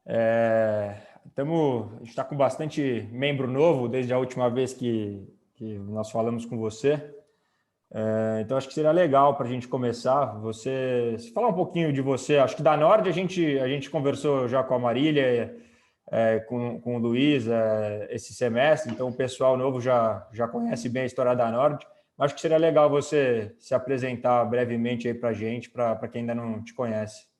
A gente está com bastante membro novo desde a última vez que nós falamos com você. Então, acho que seria legal para a gente começar. Você se falar um pouquinho de você. Acho que da Nord a gente conversou já com a Marília, com o Luiz, esse semestre. Então, o pessoal novo já conhece bem a história da Nord. Mas acho que seria legal você se apresentar brevemente aí para a gente, para quem ainda não te conhece.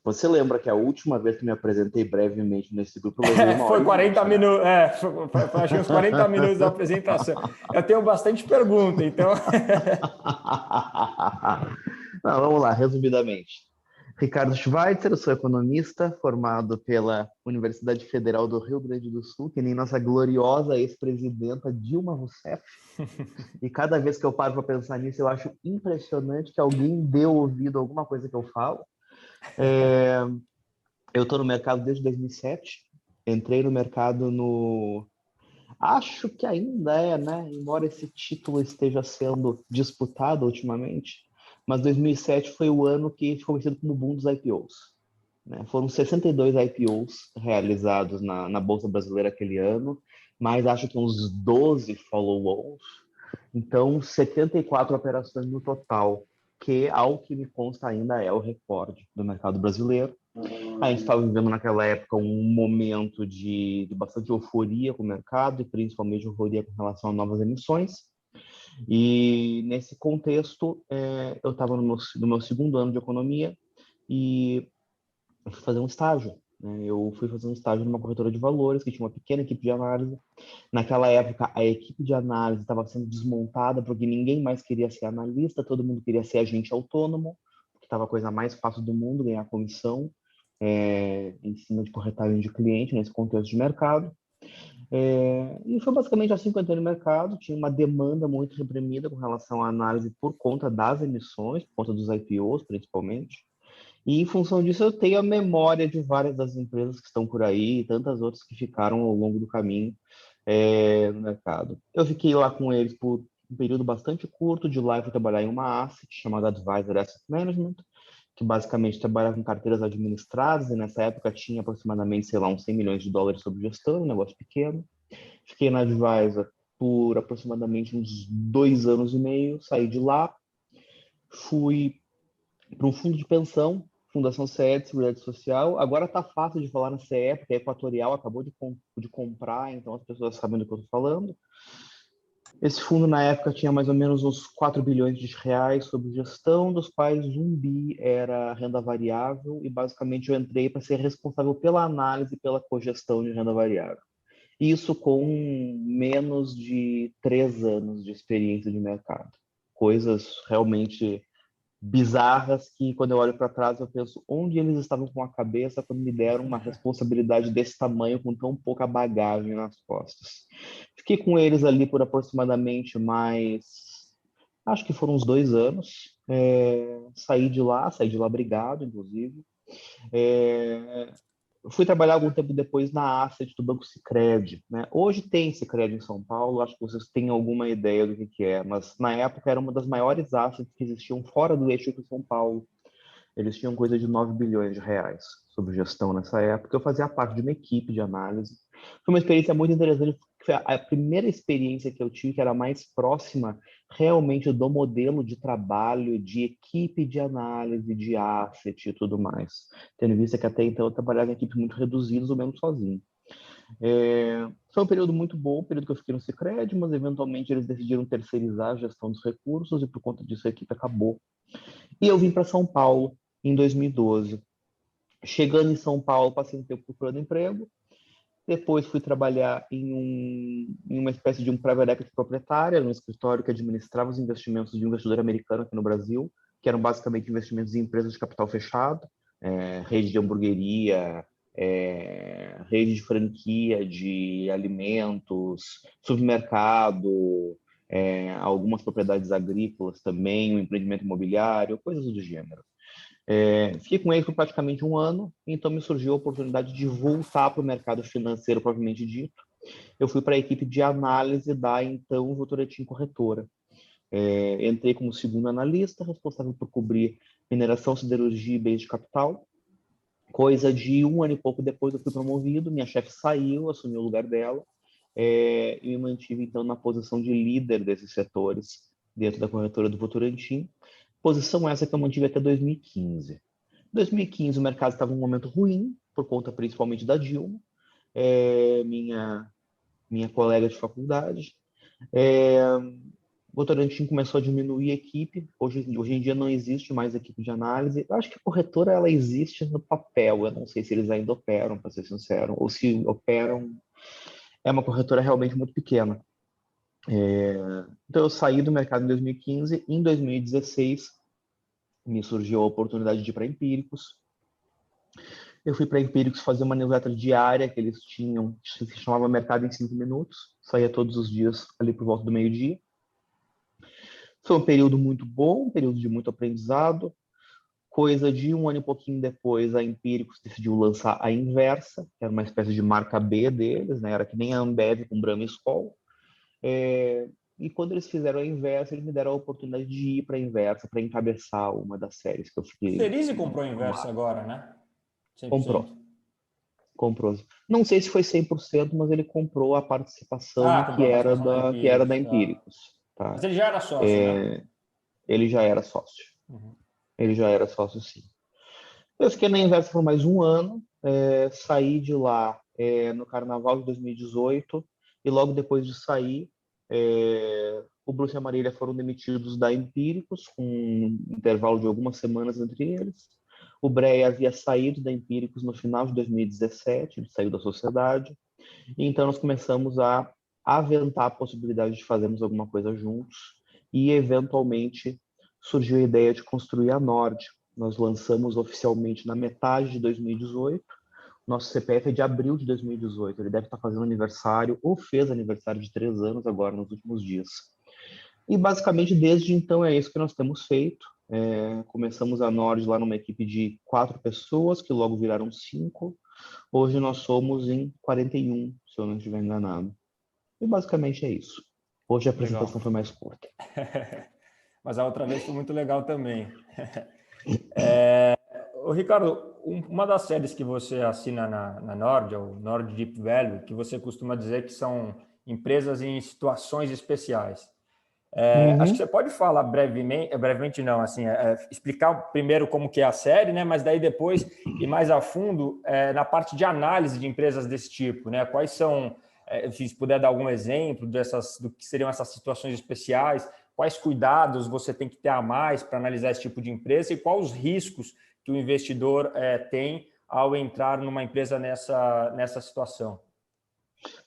Você lembra que a última vez que me apresentei brevemente nesse grupo, eu levei uma hora Foi e 40 vinte, né? minutos, foi acho que uns 40 minutos da apresentação. Eu tenho bastante pergunta, então. Não, vamos lá, resumidamente. Ricardo Schweitzer, eu sou economista, formado pela Universidade Federal do Rio Grande do Sul, que nem nossa gloriosa ex-presidenta Dilma Rousseff. E cada vez que eu paro para pensar nisso, eu acho impressionante que alguém deu ouvido a alguma coisa que eu falo. Eu estou no mercado desde 2007. Entrei no mercado no... Acho que ainda é, né? Embora esse título esteja sendo disputado ultimamente, mas 2007 foi o ano que ficou conhecido como o boom dos IPOs. Né? Foram 62 IPOs realizados na Bolsa Brasileira aquele ano, mas acho que uns 12 follow-ons. Então, 74 operações no total, que, ao que me consta, ainda é o recorde do mercado brasileiro. A gente estava vivendo naquela época um momento de bastante euforia com o mercado, e principalmente euforia com relação a novas emissões. E nesse contexto, eu estava no meu segundo ano de economia e fui fazer um estágio. Né? Eu fui fazer um estágio numa corretora de valores, que tinha uma pequena equipe de análise. Naquela época, a equipe de análise estava sendo desmontada porque ninguém mais queria ser analista, todo mundo queria ser agente autônomo, que estava a coisa mais fácil do mundo, ganhar comissão em cima de corretagem de cliente, nesse contexto de mercado. E foi basicamente assim que eu entrei no mercado. Tinha uma demanda muito reprimida com relação à análise por conta das emissões, por conta dos IPOs, principalmente. E em função disso, eu tenho a memória de várias das empresas que estão por aí e tantas outras que ficaram ao longo do caminho no mercado. Eu fiquei lá com eles por um período bastante curto. De lá, eu fui trabalhar em uma asset chamada Advisor Asset Management, que basicamente trabalha com carteiras administradas, e nessa época tinha aproximadamente, sei lá, uns 100 milhões de dólares sob gestão, um negócio pequeno. Fiquei na Advisor por aproximadamente uns 2 anos e meio, saí de lá, fui para um fundo de pensão, Fundação CE de Seguridade Social. Agora está fácil de falar na CE, porque a Equatorial acabou de comprar, então as pessoas sabem do que eu estou falando. Esse fundo, na época, tinha mais ou menos uns 4 bilhões de reais sob gestão, dos quais 1 bi era renda variável, e basicamente eu entrei para ser responsável pela análise e pela cogestão de renda variável. Isso com menos de 3 anos de experiência de mercado. Coisas realmente bizarras que, quando eu olho para trás, eu penso onde eles estavam com a cabeça quando me deram uma responsabilidade desse tamanho com tão pouca bagagem nas costas. Fiquei com eles ali por aproximadamente acho que foram uns 2 anos. Saí de lá brigado, inclusive. É, Fui trabalhar algum tempo depois na Asset do Banco Sicredi, né? Hoje tem Sicredi em São Paulo, acho que vocês têm alguma ideia do que é, mas na época era uma das maiores assets que existiam fora do eixo de São Paulo. Eles tinham coisa de 9 bilhões de reais sob gestão nessa época. Eu fazia parte de uma equipe de análise. Foi uma experiência muito interessante. Foi a primeira experiência que eu tive que era mais próxima realmente do modelo de trabalho, de equipe de análise, de asset e tudo mais. Tendo em vista que até então eu trabalhava em equipes muito reduzidas ou mesmo sozinho. Foi um período muito bom, um período que eu fiquei no Sicredi, mas eventualmente eles decidiram terceirizar a gestão dos recursos e por conta disso a equipe acabou. E eu vim para São Paulo em 2012. Chegando em São Paulo, passei um tempo procurando emprego. Depois fui trabalhar em uma espécie de um private equity proprietário, num escritório que administrava os investimentos de um investidor americano aqui no Brasil, que eram basicamente investimentos em empresas de capital fechado, rede de hamburgueria, rede de franquia de alimentos, supermercado, algumas propriedades agrícolas também, um empreendimento imobiliário, coisas do gênero. Fiquei com ele por praticamente um ano, então me surgiu a oportunidade de voltar para o mercado financeiro, propriamente dito. Eu fui para a equipe de análise da então Votorantim Corretora. Entrei como segundo analista, responsável por cobrir mineração, siderurgia e bens de capital. Coisa de um ano e pouco depois eu fui promovido, minha chefe saiu, assumiu o lugar dela, e me mantive, então, na posição de líder desses setores dentro da corretora do Votorantim, posição essa que eu mantive até 2015. Em 2015, o mercado estava em um momento ruim, por conta principalmente da Dilma, minha colega de faculdade. O Votorantim começou a diminuir a equipe. Hoje em dia não existe mais equipe de análise. Eu acho que a corretora ela existe no papel. Eu não sei se eles ainda operam, para ser sincero, ou se operam. É uma corretora realmente muito pequena. Então eu saí do mercado em 2015. Em 2016 me surgiu a oportunidade de ir para Empíricos. Eu fui para Empíricos fazer uma newsletter diária que eles tinham, que se chamava Mercado em 5 Minutos. Saía todos os dias ali por volta do meio-dia. Foi um período muito bom, um período de muito aprendizado. Coisa de um ano e pouquinho depois, a Empíricos decidiu lançar a Inversa, que era uma espécie de marca B deles, né? Era que nem a Ambev com Brahma e Skol. E quando eles fizeram a Inversa, eles me deram a oportunidade de ir para a Inversa, para encabeçar uma das séries que eu fiquei Cerise comprou o Inverso formado. agora, né? Comprou, 100%. comprou. Não sei se foi 100%, mas ele comprou a participação Ah, comprou a participação da que era da Empíricos, tá. Empíricos, tá? Mas ele já era sócio, né? Ele já era sócio. Uhum. Ele já era sócio, sim. Eu fiquei na Inversa por mais um ano, saí de lá no Carnaval de 2018 e logo depois de sair, o Bruce e a Marília foram demitidos da Empíricos, com um intervalo de algumas semanas entre eles. O Breia havia saído da Empíricos no final de 2017, ele saiu da sociedade, e então nós começamos a aventar a possibilidade de fazermos alguma coisa juntos e, eventualmente, surgiu a ideia de construir a Nord. Nós lançamos oficialmente na metade de 2018. Nosso CPF é de abril de 2018. Ele deve estar fazendo aniversário, ou fez aniversário de 3 anos agora, nos últimos dias. E, basicamente, desde então, é isso que nós temos feito. Começamos a Nord lá numa equipe de 4 pessoas, que logo viraram 5. Hoje nós somos em 41, se eu não estiver enganado. E, basicamente, é isso. Hoje a apresentação Legal. foi mais curta. Mas a outra vez foi muito legal também. Ô, Ricardo, uma das séries que você assina na Nord, ou Nord Deep Value, que você costuma dizer que são empresas em situações especiais. Acho que Uhum. você pode falar brevemente, brevemente não, assim, explicar primeiro como que é a série, né? Mas daí depois ir mais a fundo na parte de análise de empresas desse tipo, né? Quais são, se puder dar algum exemplo do que seriam essas situações especiais, quais cuidados você tem que ter a mais para analisar esse tipo de empresa e quais os riscos que o investidor tem ao entrar numa empresa nessa situação.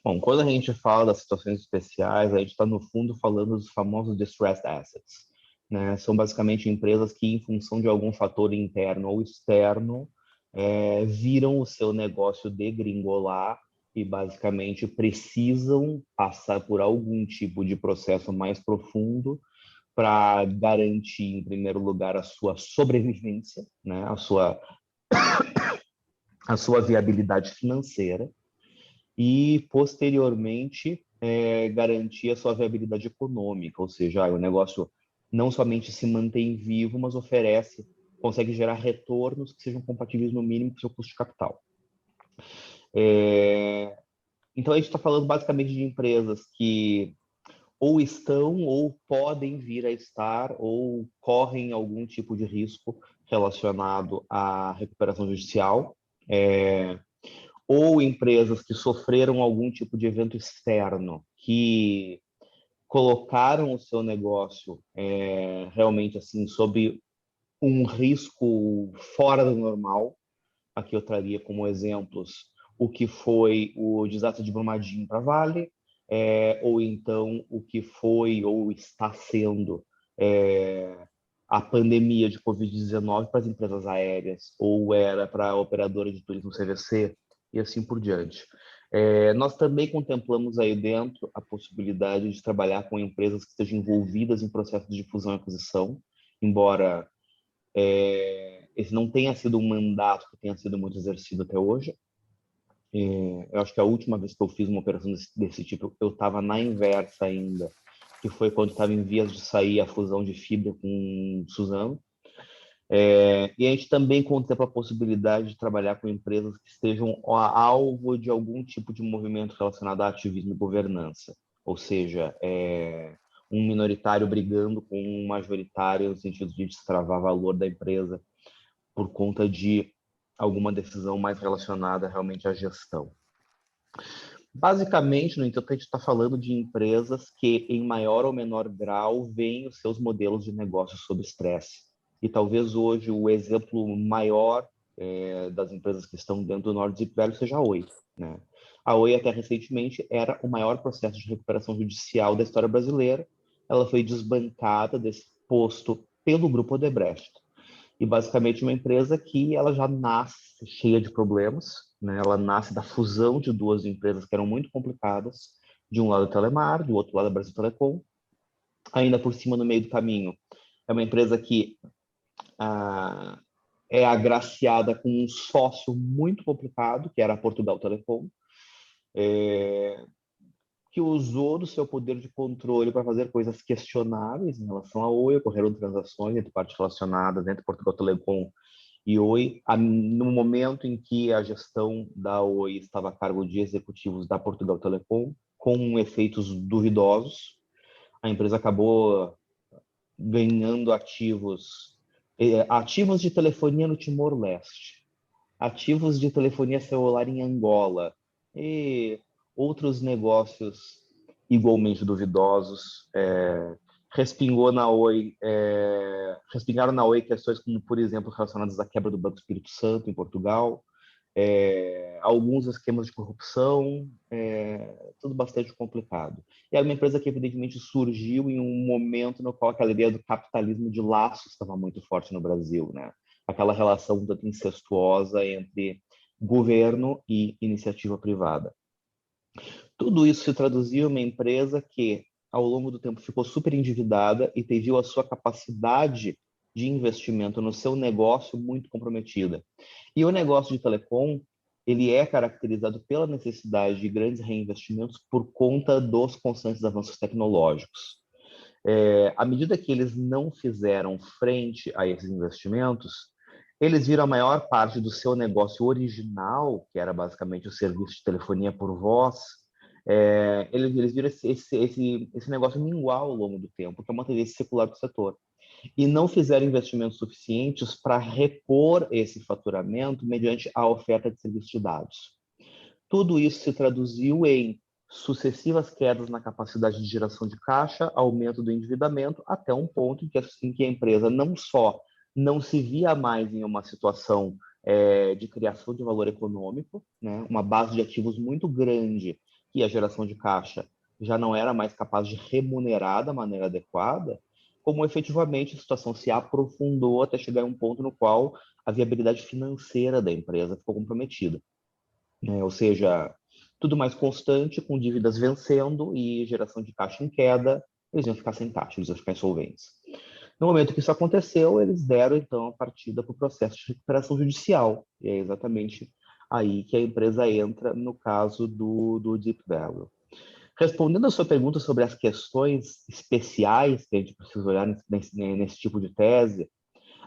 Bom, quando a gente fala das situações especiais, a gente está, no fundo, falando dos famosos distressed assets, né? São basicamente empresas que, em função de algum fator interno ou externo, viram o seu negócio degringolar e, basicamente, precisam passar por algum tipo de processo mais profundo para garantir, em primeiro lugar, a sua sobrevivência, né? A sua viabilidade financeira e, posteriormente, garantir a sua viabilidade econômica, ou seja, o negócio não somente se mantém vivo, mas consegue gerar retornos que sejam compatíveis no mínimo com o seu custo de capital. Então, a gente está falando basicamente de empresas que ou estão ou podem vir a estar ou correm algum tipo de risco relacionado à recuperação judicial, ou empresas que sofreram algum tipo de evento externo que colocaram o seu negócio realmente assim sob um risco fora do normal. Aqui eu traria como exemplos o que foi o desastre de Brumadinho para Vale, ou então o que foi ou está sendo a pandemia de Covid-19 para as empresas aéreas, ou era para a operadora de turismo CVC, e assim por diante. Nós também contemplamos aí dentro a possibilidade de trabalhar com empresas que estejam envolvidas em processos de fusão e aquisição, embora esse não tenha sido um mandato que tenha sido muito exercido até hoje. Eu acho que a última vez que eu fiz uma operação desse tipo, eu estava na Inversa ainda, que foi quando estava em vias de sair a fusão de fibra com Suzano. E a gente também contempla a possibilidade de trabalhar com empresas que estejam alvo de algum tipo de movimento relacionado a ativismo e governança. Ou seja, um minoritário brigando com um majoritário no sentido de destravar valor da empresa por conta de alguma decisão mais relacionada realmente à gestão. Basicamente, no entanto, a gente está falando de empresas que, em maior ou menor grau, veem os seus modelos de negócio sob estresse. E talvez hoje o exemplo maior das empresas que estão dentro do Norte Velho seja a Oi, né? A Oi, até recentemente, era o maior processo de recuperação judicial da história brasileira. Ela foi desbancada desse posto pelo Grupo Odebrecht. E basicamente uma empresa que ela já nasce cheia de problemas, né? Ela nasce da fusão de duas empresas que eram muito complicadas, de um lado a Telemar, do outro lado a Brasil Telecom. Ainda por cima, no meio do caminho, é uma empresa que é agraciada com um sócio muito complicado, que era a Portugal Telecom, que usou do seu poder de controle para fazer coisas questionáveis em relação à Oi, ocorreram transações entre partes relacionadas entre Portugal Telecom e Oi, no momento em que a gestão da Oi estava a cargo de executivos da Portugal Telecom, com efeitos duvidosos, a empresa acabou ganhando ativos de telefonia no Timor-Leste, ativos de telefonia celular em Angola e outros negócios igualmente duvidosos. Respingaram na Oi questões como, por exemplo, relacionadas à quebra do Banco Espírito Santo em Portugal, alguns esquemas de corrupção, tudo bastante complicado. E é uma empresa que, evidentemente, surgiu em um momento no qual aquela ideia do capitalismo de laços estava muito forte no Brasil, né? Aquela relação um tanto incestuosa entre governo e iniciativa privada. Tudo isso se traduziu em uma empresa que, ao longo do tempo, ficou super endividada e teve a sua capacidade de investimento no seu negócio muito comprometida. E o negócio de telecom, ele é caracterizado pela necessidade de grandes reinvestimentos por conta dos constantes avanços tecnológicos. À medida que eles não fizeram frente a esses investimentos, eles viram a maior parte do seu negócio original, que era basicamente o serviço de telefonia por voz, eles viram esse negócio minguar ao longo do tempo, que é uma tendência secular do setor. E não fizeram investimentos suficientes para repor esse faturamento mediante a oferta de serviços de dados. Tudo isso se traduziu em sucessivas quedas na capacidade de geração de caixa, aumento do endividamento, até um ponto em que a empresa não só não se via mais em uma situação de criação de valor econômico, né? Uma base de ativos muito grande, que a geração de caixa já não era mais capaz de remunerar da maneira adequada, como efetivamente a situação se aprofundou até chegar a um ponto no qual a viabilidade financeira da empresa ficou comprometida. Ou seja, tudo mais constante, com dívidas vencendo e geração de caixa em queda, eles iam ficar sem caixa, eles iam ficar insolventes. No momento que isso aconteceu, eles deram, então, a partida para o processo de recuperação judicial. E é exatamente aí que a empresa entra no caso do Deep Value. Respondendo a sua pergunta sobre as questões especiais que a gente precisa olhar nesse tipo de tese,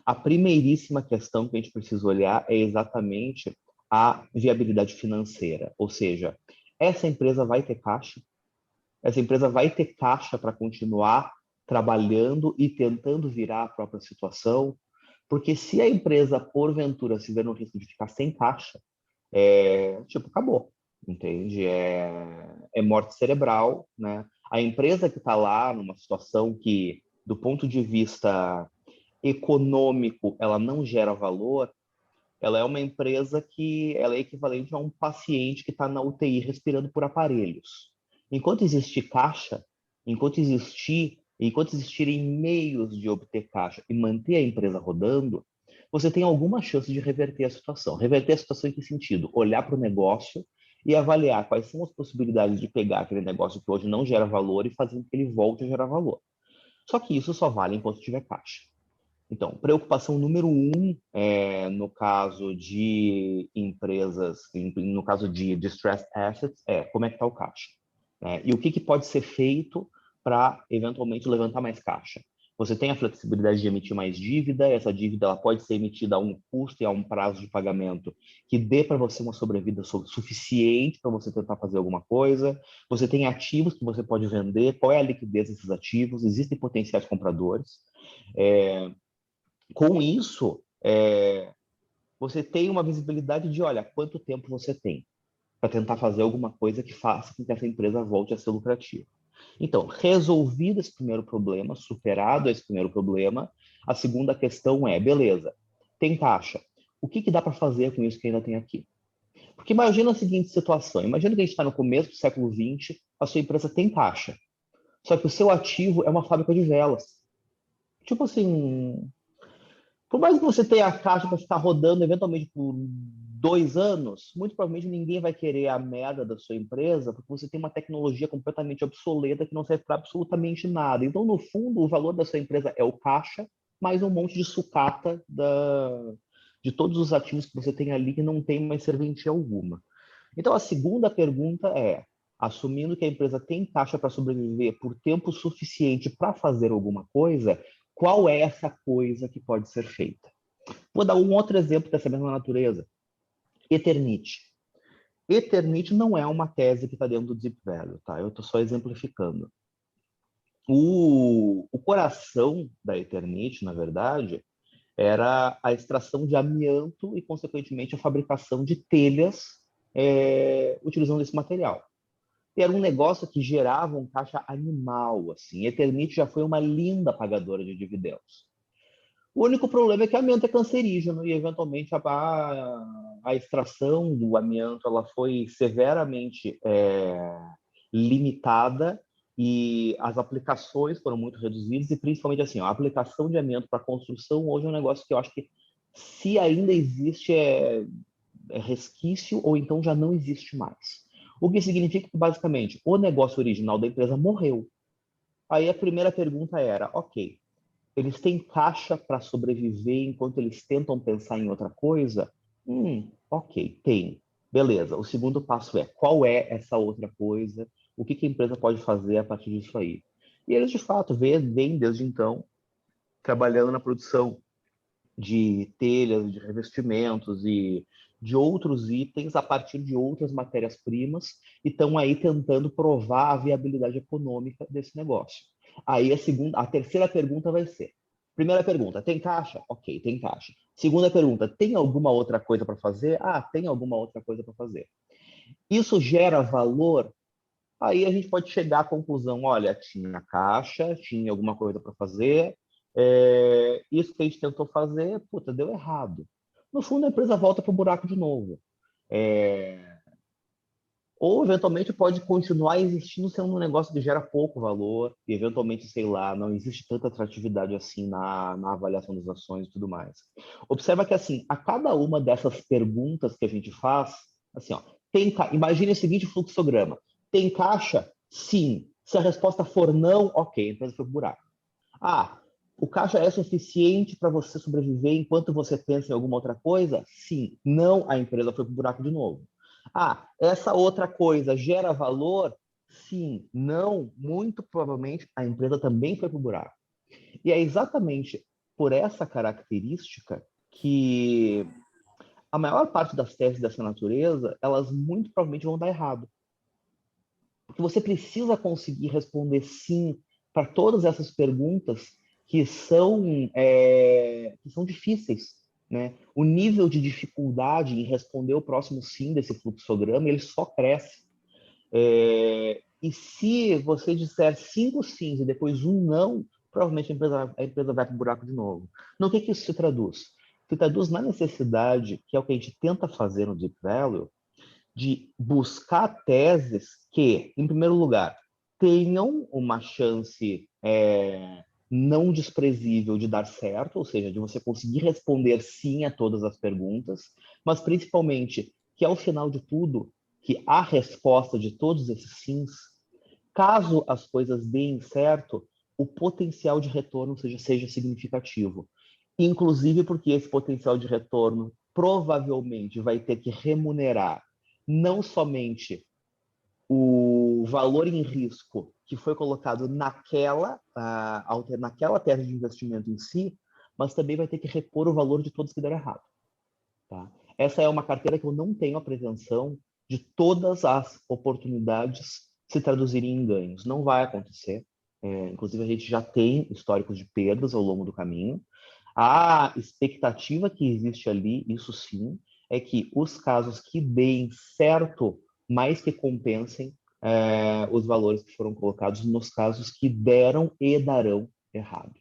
a primeiríssima questão que a gente precisa olhar é exatamente a viabilidade financeira, ou seja, essa empresa vai ter caixa? Essa empresa vai ter caixa para continuar trabalhando e tentando virar a própria situação? Porque se a empresa, porventura, se ver no risco de ficar sem caixa, acabou, entende? É morte cerebral, né? A empresa que está lá numa situação que, do ponto de vista econômico, ela não gera valor, ela é uma empresa que ela é equivalente a um paciente que está na UTI respirando por aparelhos. Enquanto existir caixa, enquanto existirem meios de obter caixa e manter a empresa rodando, você tem alguma chance de reverter a situação. Reverter a situação em que sentido? Olhar para o negócio e avaliar quais são as possibilidades de pegar aquele negócio que hoje não gera valor e fazer com que ele volte a gerar valor. Só que isso só vale enquanto tiver caixa. Então, preocupação número um, no caso de empresas, no caso de distressed assets, como é que está o caixa. E o que pode ser feito para, eventualmente, levantar mais caixa. Você tem a flexibilidade de emitir mais dívida, essa dívida ela pode ser emitida a um custo e a um prazo de pagamento que dê para você uma sobrevida suficiente para você tentar fazer alguma coisa. Você tem ativos que você pode vender, qual é a liquidez desses ativos, existem potenciais compradores. Com isso, você tem uma visibilidade de, olha, quanto tempo você tem para tentar fazer alguma coisa que faça com que essa empresa volte a ser lucrativa. Então, resolvido esse primeiro problema, superado esse primeiro problema, a segunda questão é, beleza, tem caixa. O que dá para fazer com isso que ainda tem aqui? Porque imagina a seguinte situação, imagina que a gente está no começo do século XX, a sua empresa tem caixa, só que o seu ativo é uma fábrica de velas. Tipo assim, por mais que você tenha a caixa para ficar rodando eventualmente por 2 anos, muito provavelmente ninguém vai querer a merda da sua empresa, porque você tem uma tecnologia completamente obsoleta que não serve para absolutamente nada. Então, no fundo, o valor da sua empresa é o caixa, mais um monte de sucata de todos os ativos que você tem ali que não tem mais serventia alguma. Então, a segunda pergunta é, assumindo que a empresa tem caixa para sobreviver por tempo suficiente para fazer alguma coisa, qual é essa coisa que pode ser feita? Vou dar um outro exemplo dessa mesma natureza. Eternit. Eternit não é uma tese que está dentro do Deep Value, tá? Eu estou só exemplificando. O coração da Eternit, na verdade, era a extração de amianto e, consequentemente, a fabricação de telhas utilizando esse material. E era um negócio que gerava um caixa animal, assim. Eternit já foi uma linda pagadora de dividendos. O único problema é que o amianto é cancerígeno e, eventualmente, a extração do amianto ela foi severamente limitada e as aplicações foram muito reduzidas e, principalmente, assim, a aplicação de amianto para construção hoje é um negócio que eu acho que, se ainda existe, é resquício ou então já não existe mais. O que significa que, basicamente, o negócio original da empresa morreu. Aí a primeira pergunta era, ok, eles têm caixa para sobreviver enquanto eles tentam pensar em outra coisa? Ok, tem. Beleza. O segundo passo é, qual é essa outra coisa? O que a empresa pode fazer a partir disso aí? E eles, de fato, vêm desde então trabalhando na produção de telhas, de revestimentos e de outros itens a partir de outras matérias-primas e estão aí tentando provar a viabilidade econômica desse negócio. Aí a terceira pergunta vai ser: primeira pergunta, tem caixa? Ok, tem caixa. Segunda pergunta, tem alguma outra coisa para fazer? Ah, tem alguma outra coisa para fazer. Isso gera valor? Aí a gente pode chegar à conclusão, olha, tinha caixa, tinha alguma coisa para fazer, isso que a gente tentou fazer, puta, deu errado. No fundo, a empresa volta para o buraco de novo. Ou, eventualmente, pode continuar existindo sendo um negócio que gera pouco valor, e, eventualmente, sei lá, não existe tanta atratividade assim na avaliação das ações e tudo mais. Observa que, assim, a cada uma dessas perguntas que a gente faz, assim, ó, imagine o seguinte fluxograma. Tem caixa? Sim. Se a resposta for não, ok, a empresa foi pro buraco. Ah, o caixa é suficiente para você sobreviver enquanto você pensa em alguma outra coisa? Sim. Não, a empresa foi para o buraco de novo. Ah, essa outra coisa gera valor? Sim. Não, muito provavelmente a empresa também foi para o buraco. E é exatamente por essa característica que a maior parte das teses dessa natureza, elas muito provavelmente vão dar errado. Porque você precisa conseguir responder sim para todas essas perguntas que são difíceis. Né? O nível de dificuldade em responder o próximo sim desse fluxograma, ele só cresce. E se você disser 5 sims e depois um não, provavelmente a empresa vai para o buraco de novo. No que isso se traduz? Se traduz na necessidade, que é o que a gente tenta fazer no Deep Value, de buscar teses que, em primeiro lugar, tenham uma chance não desprezível de dar certo, ou seja, de você conseguir responder sim a todas as perguntas, mas principalmente que, ao final de tudo, que a resposta de todos esses sims, caso as coisas deem certo, o potencial de retorno seja significativo. Inclusive porque esse potencial de retorno provavelmente vai ter que remunerar não somente o valor em risco que foi colocado naquela tese de investimento em si, mas também vai ter que repor o valor de todos que deram errado. Tá? Essa é uma carteira que eu não tenho a pretensão de todas as oportunidades se traduzirem em ganhos. Não vai acontecer. Inclusive, a gente já tem históricos de perdas ao longo do caminho. A expectativa que existe ali, isso sim, é que os casos que deem certo, mais que compensem os valores que foram colocados nos casos que deram e darão errado.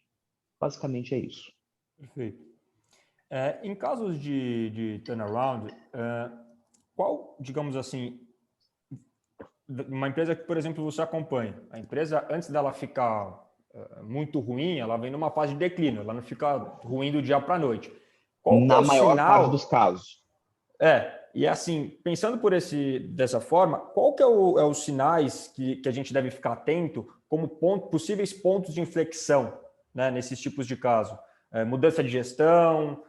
Basicamente é isso. Perfeito. Em casos de turnaround, qual, digamos assim, uma empresa que, por exemplo, você acompanha, a empresa, antes dela ficar muito ruim, ela vem numa fase de declínio, ela não fica ruim do dia para a noite. Qual que é Na o maior parte dos sinal? casos. E assim, pensando dessa forma, qual que é os sinais que a gente deve ficar atento como possíveis pontos de inflexão, né, nesses tipos de caso? Mudança de gestão,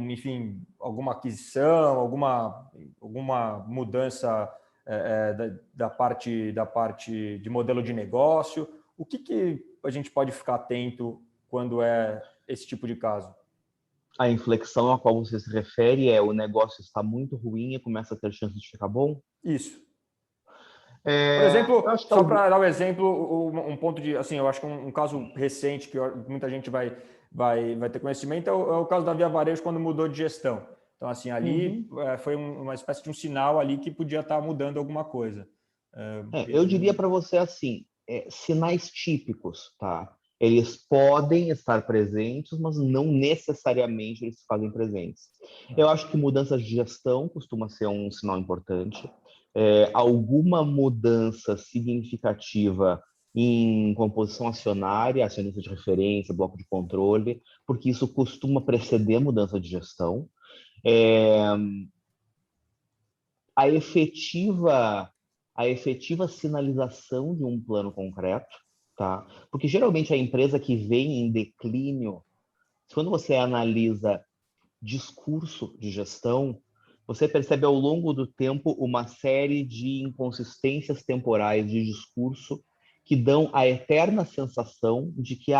enfim, alguma aquisição, alguma mudança da parte de modelo de negócio. O que a gente pode ficar atento quando é esse tipo de caso? A inflexão a qual você se refere é o negócio está muito ruim e começa a ter chance de ficar bom? Isso. Por exemplo, Eu acho que só para dar um exemplo, um ponto de, assim, eu acho que um caso recente que muita gente vai ter conhecimento é o caso da Via Varejo quando mudou de gestão. Então, assim, ali foi uma espécie de um sinal ali que podia estar mudando alguma coisa. Eu diria para você assim, sinais típicos, tá? Eles podem estar presentes, mas não necessariamente eles se fazem presentes. Eu acho que mudança de gestão costuma ser um sinal importante. Alguma mudança significativa em composição acionária, acionista de referência, bloco de controle, porque isso costuma preceder mudança de gestão. A efetiva sinalização de um plano concreto, tá? Porque geralmente a empresa que vem em declínio, quando você analisa discurso de gestão, você percebe ao longo do tempo uma série de inconsistências temporais de discurso que dão a eterna sensação de que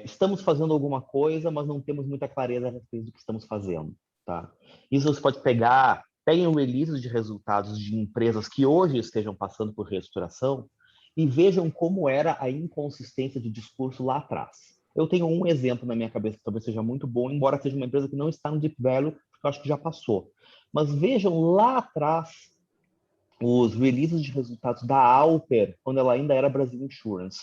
estamos fazendo alguma coisa, mas não temos muita clareza a respeito do que estamos fazendo. Tá? Isso você pode peguem releases de resultados de empresas que hoje estejam passando por reestruturação e vejam como era a inconsistência de discurso lá atrás. Eu tenho um exemplo na minha cabeça que talvez seja muito bom, embora seja uma empresa que não está no Deep Value, porque eu acho que já passou. Mas vejam lá atrás os releases de resultados da Alper, quando ela ainda era Brasil Insurance.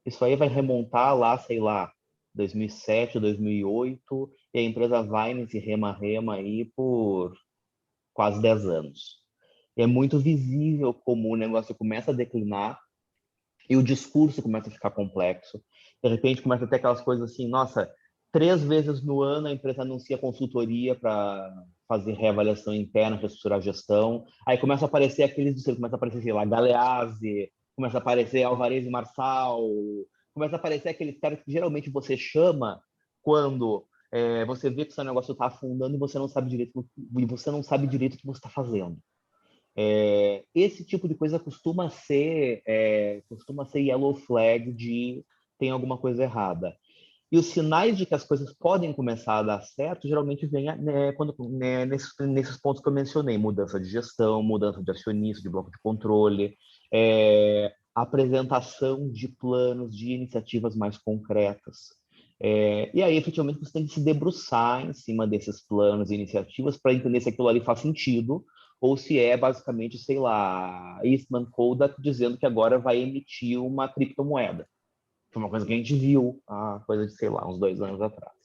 Isso aí vai remontar lá, sei lá, 2007, 2008, e a empresa vai nesse rema-rema aí por quase 10 anos. E é muito visível como o negócio começa a declinar e o discurso começa a ficar complexo. De repente começa a ter aquelas coisas assim, nossa, 3 vezes no ano a empresa anuncia consultoria para fazer reavaliação interna, reestruturar a gestão. Aí começa a aparecer começa a aparecer, sei lá, Galeazzi, começa a aparecer Alvarez e Marçal, começa a aparecer aqueles caras que geralmente você chama quando você vê que o seu negócio está afundando e você não sabe direito o que você está fazendo. Esse tipo de coisa costuma ser yellow flag de tem alguma coisa errada. E os sinais de que as coisas podem começar a dar certo geralmente vem nesses pontos que eu mencionei: mudança de gestão, mudança de acionista, de bloco de controle, apresentação de planos, de iniciativas mais concretas. E aí, efetivamente, você tem que se debruçar em cima desses planos e iniciativas para entender se aquilo ali faz sentido ou se é basicamente, sei lá, Eastman Kodak dizendo que agora vai emitir uma criptomoeda. Foi uma coisa que a gente viu há coisa de, sei lá, uns 2 anos atrás.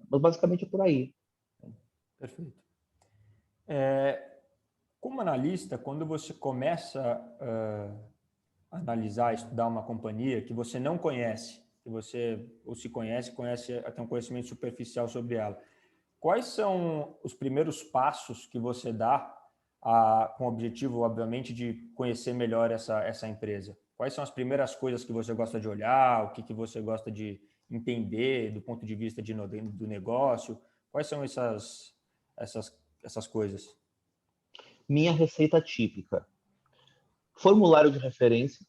Mas basicamente é por aí. Perfeito. Como analista, quando você começa a analisar, estudar uma companhia que você não conhece, que você ou se conhece até um conhecimento superficial sobre ela, quais são os primeiros passos que você dá com o objetivo, obviamente, de conhecer melhor essa empresa? Quais são as primeiras coisas que você gosta de olhar, o que você gosta de entender do ponto de vista do negócio? Quais são essas coisas? Minha receita típica: formulário de referência,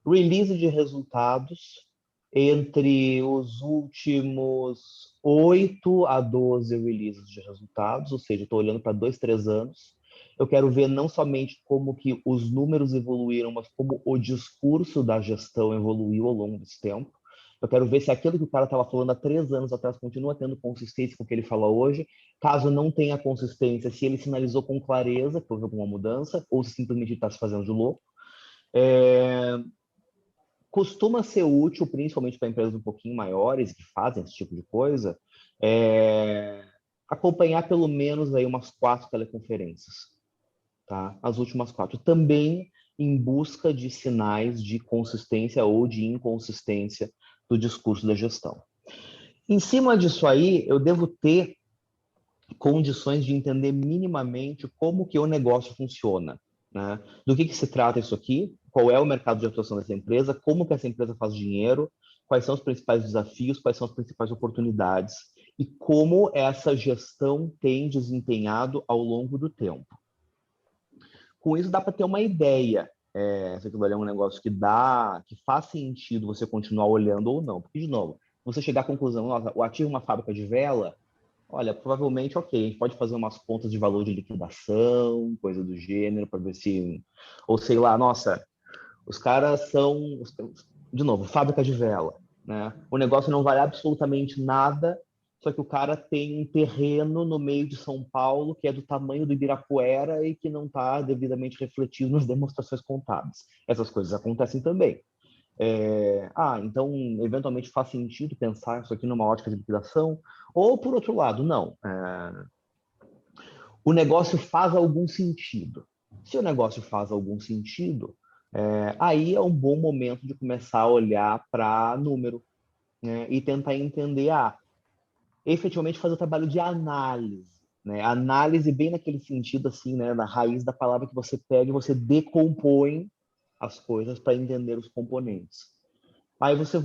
release de resultados entre os últimos 8 a 12 releases de resultados, ou seja, estou olhando para 2, 3 anos. Eu quero ver não somente como que os números evoluíram, mas como o discurso da gestão evoluiu ao longo desse tempo. Eu quero ver se aquilo que o cara estava falando há 3 anos atrás continua tendo consistência com o que ele fala hoje. Caso não tenha consistência, se ele sinalizou com clareza que houve alguma mudança, ou se simplesmente está se fazendo de louco. Costuma ser útil, principalmente para empresas um pouquinho maiores que fazem esse tipo de coisa, acompanhar pelo menos aí umas 4 teleconferências, tá? As últimas 4. Também em busca de sinais de consistência ou de inconsistência do discurso da gestão. Em cima disso aí, eu devo ter condições de entender minimamente como que o negócio funciona, né? Do que se trata isso aqui, qual é o mercado de atuação dessa empresa, como que essa empresa faz dinheiro, quais são os principais desafios, quais são as principais oportunidades e como essa gestão tem desempenhado ao longo do tempo. Com isso dá para ter uma ideia se aquilo ali é um negócio que faz sentido você continuar olhando ou não. Porque, de novo, você chegar à conclusão, nossa, o ativo é uma fábrica de vela, olha, provavelmente, ok, a gente pode fazer umas contas de valor de liquidação, coisa do gênero, para ver se... Ou sei lá, nossa, os caras são, de novo, fábrica de vela, né? O negócio não vale absolutamente nada, só que o cara tem um terreno no meio de São Paulo que é do tamanho do Ibirapuera e que não está devidamente refletido nas demonstrações contábeis. Essas coisas acontecem também. Então, eventualmente faz sentido pensar isso aqui numa ótica de liquidação, ou, por outro lado, não. O negócio faz algum sentido. Se o negócio faz algum sentido, aí é um bom momento de começar a olhar para número, né, e tentar entender, efetivamente fazer o trabalho de análise, né? Análise bem naquele sentido, assim, né, na raiz da palavra que você pega e você decompõe as coisas para entender os componentes. Aí você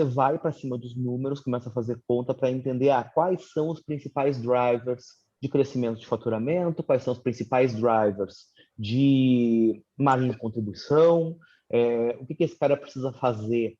vai para cima dos números, começa a fazer conta para entender quais são os principais drivers de crescimento de faturamento, quais são os principais drivers de margem de contribuição, o que esse cara precisa fazer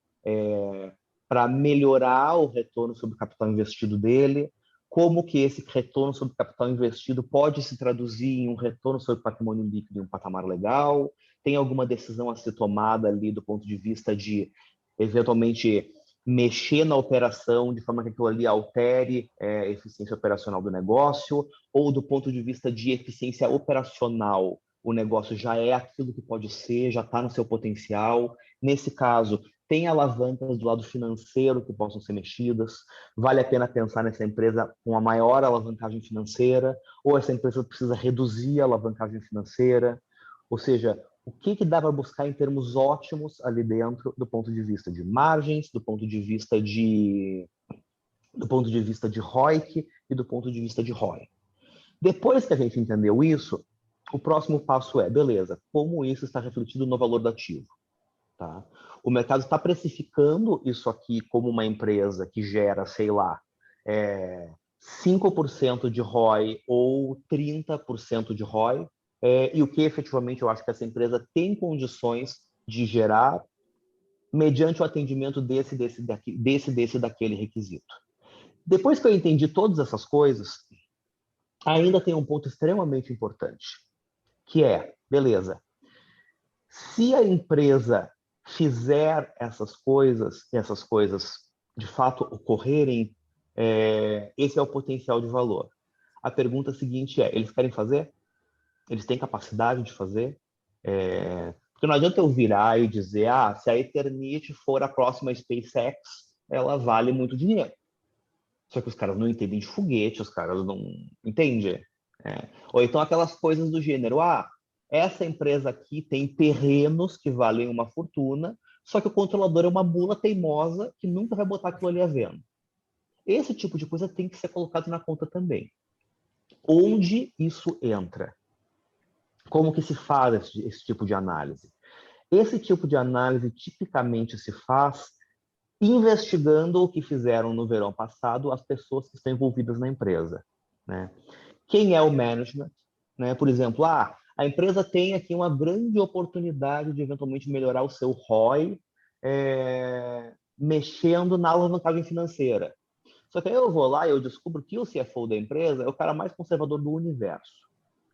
para melhorar o retorno sobre o capital investido dele, como que esse retorno sobre o capital investido pode se traduzir em um retorno sobre o patrimônio líquido em um patamar legal, tem alguma decisão a ser tomada ali do ponto de vista de eventualmente mexer na operação de forma que aquilo ali altere a eficiência operacional do negócio, ou do ponto de vista de eficiência operacional, o negócio já é aquilo que pode ser, já está no seu potencial. Nesse caso, tem alavancas do lado financeiro que possam ser mexidas, vale a pena pensar nessa empresa com uma maior alavancagem financeira, ou essa empresa precisa reduzir a alavancagem financeira, ou seja, o que dá para buscar em termos ótimos ali dentro do ponto de vista de margens, do ponto de vista de ROIC e do ponto de vista de ROI. Depois que a gente entendeu isso, o próximo passo beleza, como isso está refletido no valor do ativo? Tá? O mercado está precificando isso aqui como uma empresa que gera, sei lá, 5% de ROI ou 30% de ROI, e o que efetivamente eu acho que essa empresa tem condições de gerar mediante o atendimento daquele requisito. Depois que eu entendi todas essas coisas, ainda tem um ponto extremamente importante, que beleza, se a empresa fizer essas coisas de fato ocorrerem, esse é o potencial de valor. A pergunta seguinte eles querem fazer? Eles têm capacidade de fazer? Porque não adianta eu virar e dizer, se a Eternit for a próxima SpaceX, ela vale muito dinheiro. Só que os caras não entendem de foguete, os caras não entendem. Ou então aquelas coisas do gênero, essa empresa aqui tem terrenos que valem uma fortuna, só que o controlador é uma mula teimosa que nunca vai botar aquilo ali à venda. Esse tipo de coisa tem que ser colocado na conta também. Onde isso entra? Como que se faz esse tipo de análise? Esse tipo de análise tipicamente se faz investigando o que fizeram no verão passado as pessoas que estão envolvidas na empresa, né? quem é o management, né? Por exemplo, a empresa tem aqui uma grande oportunidade de eventualmente melhorar o seu ROI, mexendo na alavancagem financeira. Só que aí eu vou lá e eu descubro que o CFO da empresa é o cara mais conservador do universo.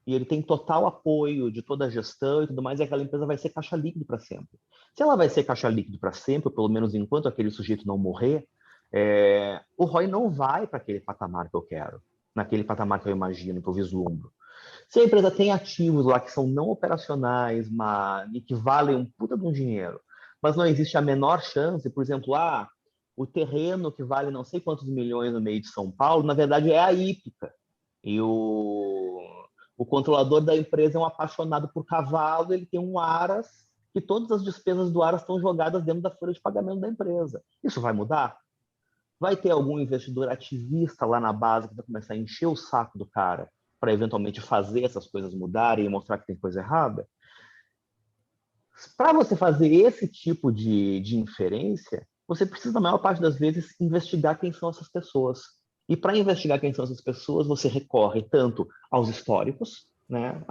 E ele tem total apoio de toda a gestão e tudo mais, e aquela empresa vai ser caixa líquido para sempre. Se ela vai ser caixa líquido para sempre, ou pelo menos enquanto aquele sujeito não morrer, o ROI não vai para aquele patamar que eu quero, naquele patamar que eu imagino, que eu vislumbro. Se a empresa tem ativos lá que são não operacionais, e que valem um puta de um dinheiro, mas não existe a menor chance, por exemplo, o terreno que vale não sei quantos milhões no meio de São Paulo, na verdade é a hípica. E o controlador da empresa é um apaixonado por cavalo, ele tem um Aras, que todas as despesas do Aras estão jogadas dentro da folha de pagamento da empresa. Isso vai mudar? Vai ter algum investidor ativista lá na base que vai começar a encher o saco do cara para eventualmente fazer essas coisas mudarem e mostrar que tem coisa errada? Para você fazer esse tipo de inferência, você precisa, na maior parte das vezes, investigar quem são essas pessoas. E para investigar quem são essas pessoas, você recorre tanto aos históricos, né?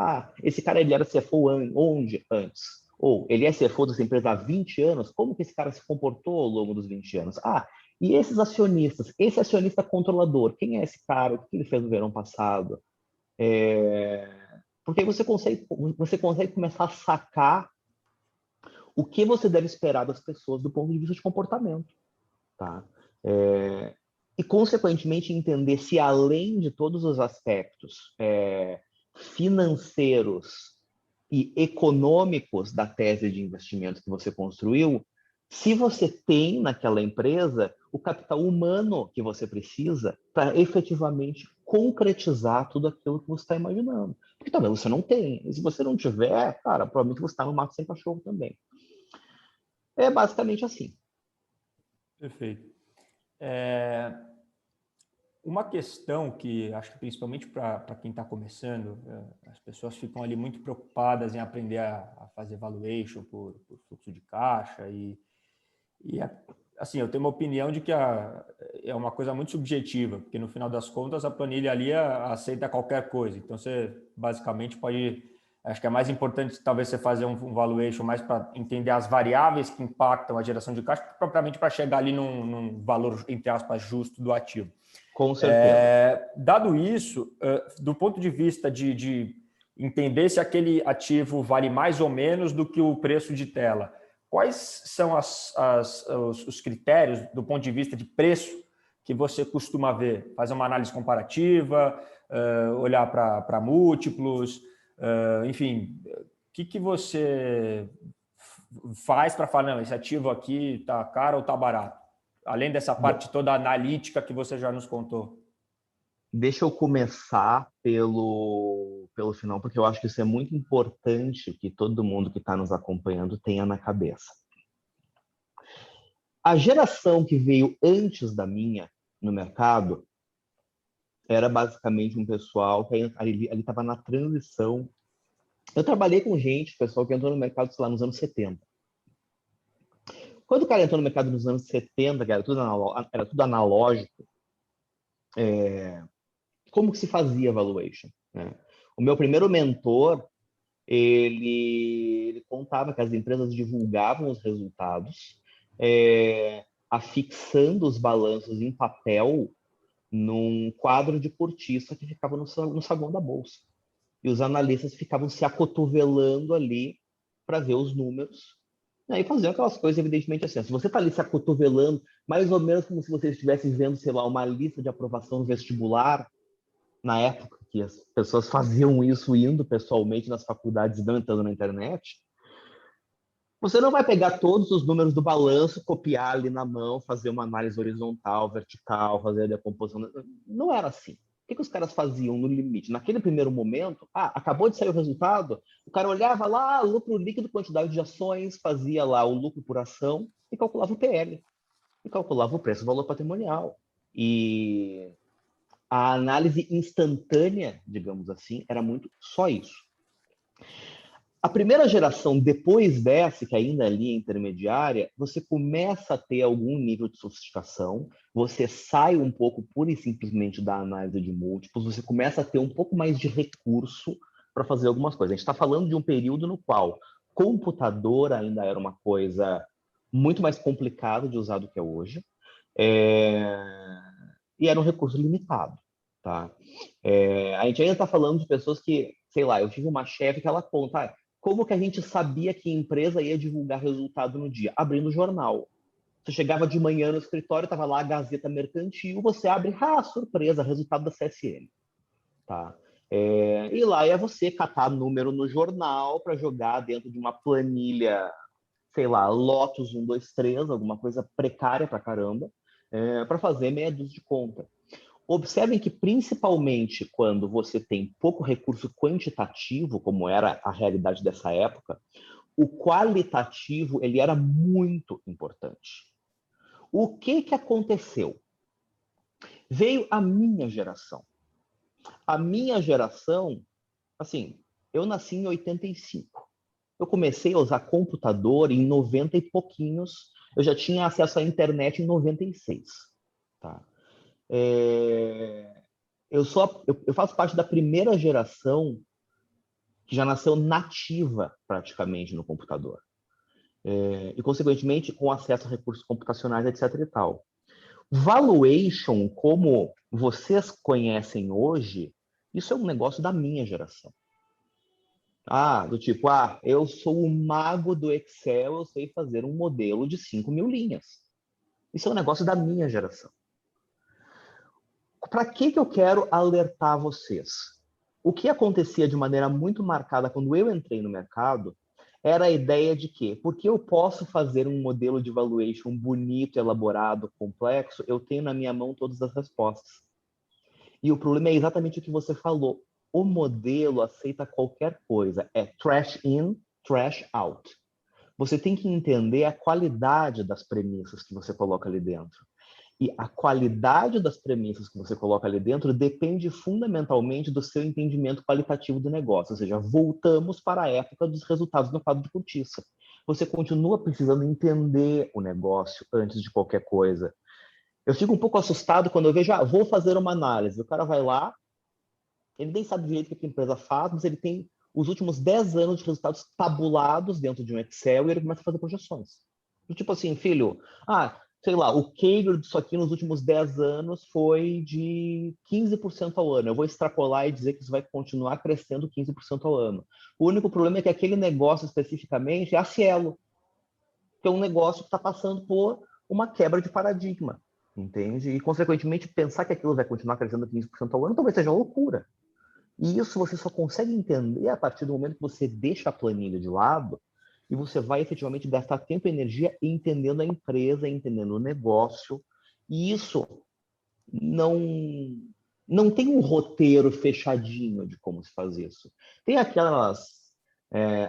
Esse cara ele era CFO onde antes? Ou ele é CFO dessa empresa há 20 anos, como que esse cara se comportou ao longo dos 20 anos? E esses acionistas, esse acionista controlador, quem é esse cara? O que ele fez no verão passado? Porque aí você consegue começar a sacar o que você deve esperar das pessoas do ponto de vista de comportamento, tá? E, consequentemente, entender se, além de todos os aspectos financeiros e econômicos da tese de investimento que você construiu, se você tem naquela empresa o capital humano que você precisa para efetivamente concretizar tudo aquilo que você está imaginando. Porque talvez você não tenha. E se você não tiver, cara, provavelmente você está no mato sem cachorro também. É basicamente assim. Perfeito. Uma questão que acho que principalmente para quem está começando, as pessoas ficam ali muito preocupadas em aprender a fazer valuation por fluxo de caixa assim, eu tenho uma opinião de que é uma coisa muito subjetiva, porque no final das contas a planilha ali aceita qualquer coisa. Então você basicamente pode, acho que é mais importante talvez você fazer um valuation mais para entender as variáveis que impactam a geração de caixa, propriamente para chegar ali num valor, entre aspas, justo do ativo. Com certeza. Dado isso, do ponto de vista de entender se aquele ativo vale mais ou menos do que o preço de tela, quais são os critérios do ponto de vista de preço que você costuma ver? Fazer uma análise comparativa, olhar para múltiplos, enfim, o que você faz para falar, não, esse ativo aqui está caro ou está barato? Além dessa parte toda analítica que você já nos contou. Deixa eu começar pelo final, porque eu acho que isso é muito importante que todo mundo que está nos acompanhando tenha na cabeça. A geração que veio antes da minha no mercado era basicamente um pessoal que ali estava na transição. Eu trabalhei com gente, pessoal que entrou no mercado, sei lá, nos anos 70. Quando o cara entrou no mercado nos anos 70, que era tudo analógico, como que se fazia valuation, né? O meu primeiro mentor, ele contava que as empresas divulgavam os resultados, afixando os balanços em papel num quadro de cortiça que ficava no saguão da bolsa. E os analistas ficavam se acotovelando ali para ver os números. E faziam aquelas coisas, evidentemente, assim. Se você está ali se acotovelando, mais ou menos como se você estivesse vendo, sei lá, uma lista de aprovação no vestibular, na época que as pessoas faziam isso indo pessoalmente nas faculdades e não entrando na internet, você não vai pegar todos os números do balanço, copiar ali na mão, fazer uma análise horizontal, vertical, fazer a decomposição. Não era assim. O que os caras faziam no limite? Naquele primeiro momento, acabou de sair o resultado, o cara olhava lá, lucro líquido, quantidade de ações, fazia lá o lucro por ação e calculava o PL. E calculava o preço, o valor patrimonial. E a análise instantânea, digamos assim, era muito só isso. A primeira geração, depois dessa, que ainda é linha intermediária, você começa a ter algum nível de sofisticação, você sai um pouco pura e simplesmente da análise de múltiplos, você começa a ter um pouco mais de recurso para fazer algumas coisas. A gente está falando de um período no qual computador ainda era uma coisa muito mais complicada de usar do que é hoje, e era um recurso limitado. Tá? A gente ainda está falando de pessoas que, sei lá, eu tive uma chefe que ela conta, como que a gente sabia que a empresa ia divulgar resultado no dia? Abrindo o jornal. Você chegava de manhã no escritório, estava lá a Gazeta Mercantil, você abre, surpresa, resultado da CSN. Tá? E lá é você catar número no jornal para jogar dentro de uma planilha, sei lá, Lotus 1, 2, 3, alguma coisa precária para caramba, para fazer meia dúzia de conta. Observem que, principalmente quando você tem pouco recurso quantitativo, como era a realidade dessa época, o qualitativo ele era muito importante. O que aconteceu? Veio a minha geração. A minha geração, assim, eu nasci em 85. Eu comecei a usar computador em 90 e pouquinhos. Eu já tinha acesso à internet em 96. Tá? Eu faço parte da primeira geração que já nasceu nativa, praticamente, no computador. E, consequentemente, com acesso a recursos computacionais, etc. e tal. Valuation, como vocês conhecem hoje, isso é um negócio da minha geração. Do tipo, eu sou o mago do Excel, eu sei fazer um modelo de 5.000 linhas. Isso é um negócio da minha geração. Para que eu quero alertar vocês? O que acontecia de maneira muito marcada quando eu entrei no mercado era a ideia de que, porque eu posso fazer um modelo de valuation bonito, elaborado, complexo, eu tenho na minha mão todas as respostas. E o problema é exatamente o que você falou. O modelo aceita qualquer coisa. É trash in, trash out. Você tem que entender a qualidade das premissas que você coloca ali dentro. E a qualidade das premissas que você coloca ali dentro depende fundamentalmente do seu entendimento qualitativo do negócio. Ou seja, voltamos para a época dos resultados no quadro de cortiça. Você continua precisando entender o negócio antes de qualquer coisa. Eu fico um pouco assustado quando eu vejo, vou fazer uma análise. O cara vai lá, ele nem sabe direito o que a empresa faz, mas ele tem os últimos 10 anos de resultados tabulados dentro de um Excel e ele começa a fazer projeções. Tipo assim, filho, sei lá, o CAGR disso aqui nos últimos 10 anos foi de 15% ao ano. Eu vou extrapolar e dizer que isso vai continuar crescendo 15% ao ano. O único problema é que aquele negócio especificamente é a Cielo, que é um negócio que está passando por uma quebra de paradigma, entende? E, consequentemente, pensar que aquilo vai continuar crescendo 15% ao ano talvez seja uma loucura. E isso você só consegue entender a partir do momento que você deixa a planilha de lado e você vai efetivamente gastar tempo e energia entendendo a empresa, entendendo o negócio. E isso não tem um roteiro fechadinho de como se faz isso. Tem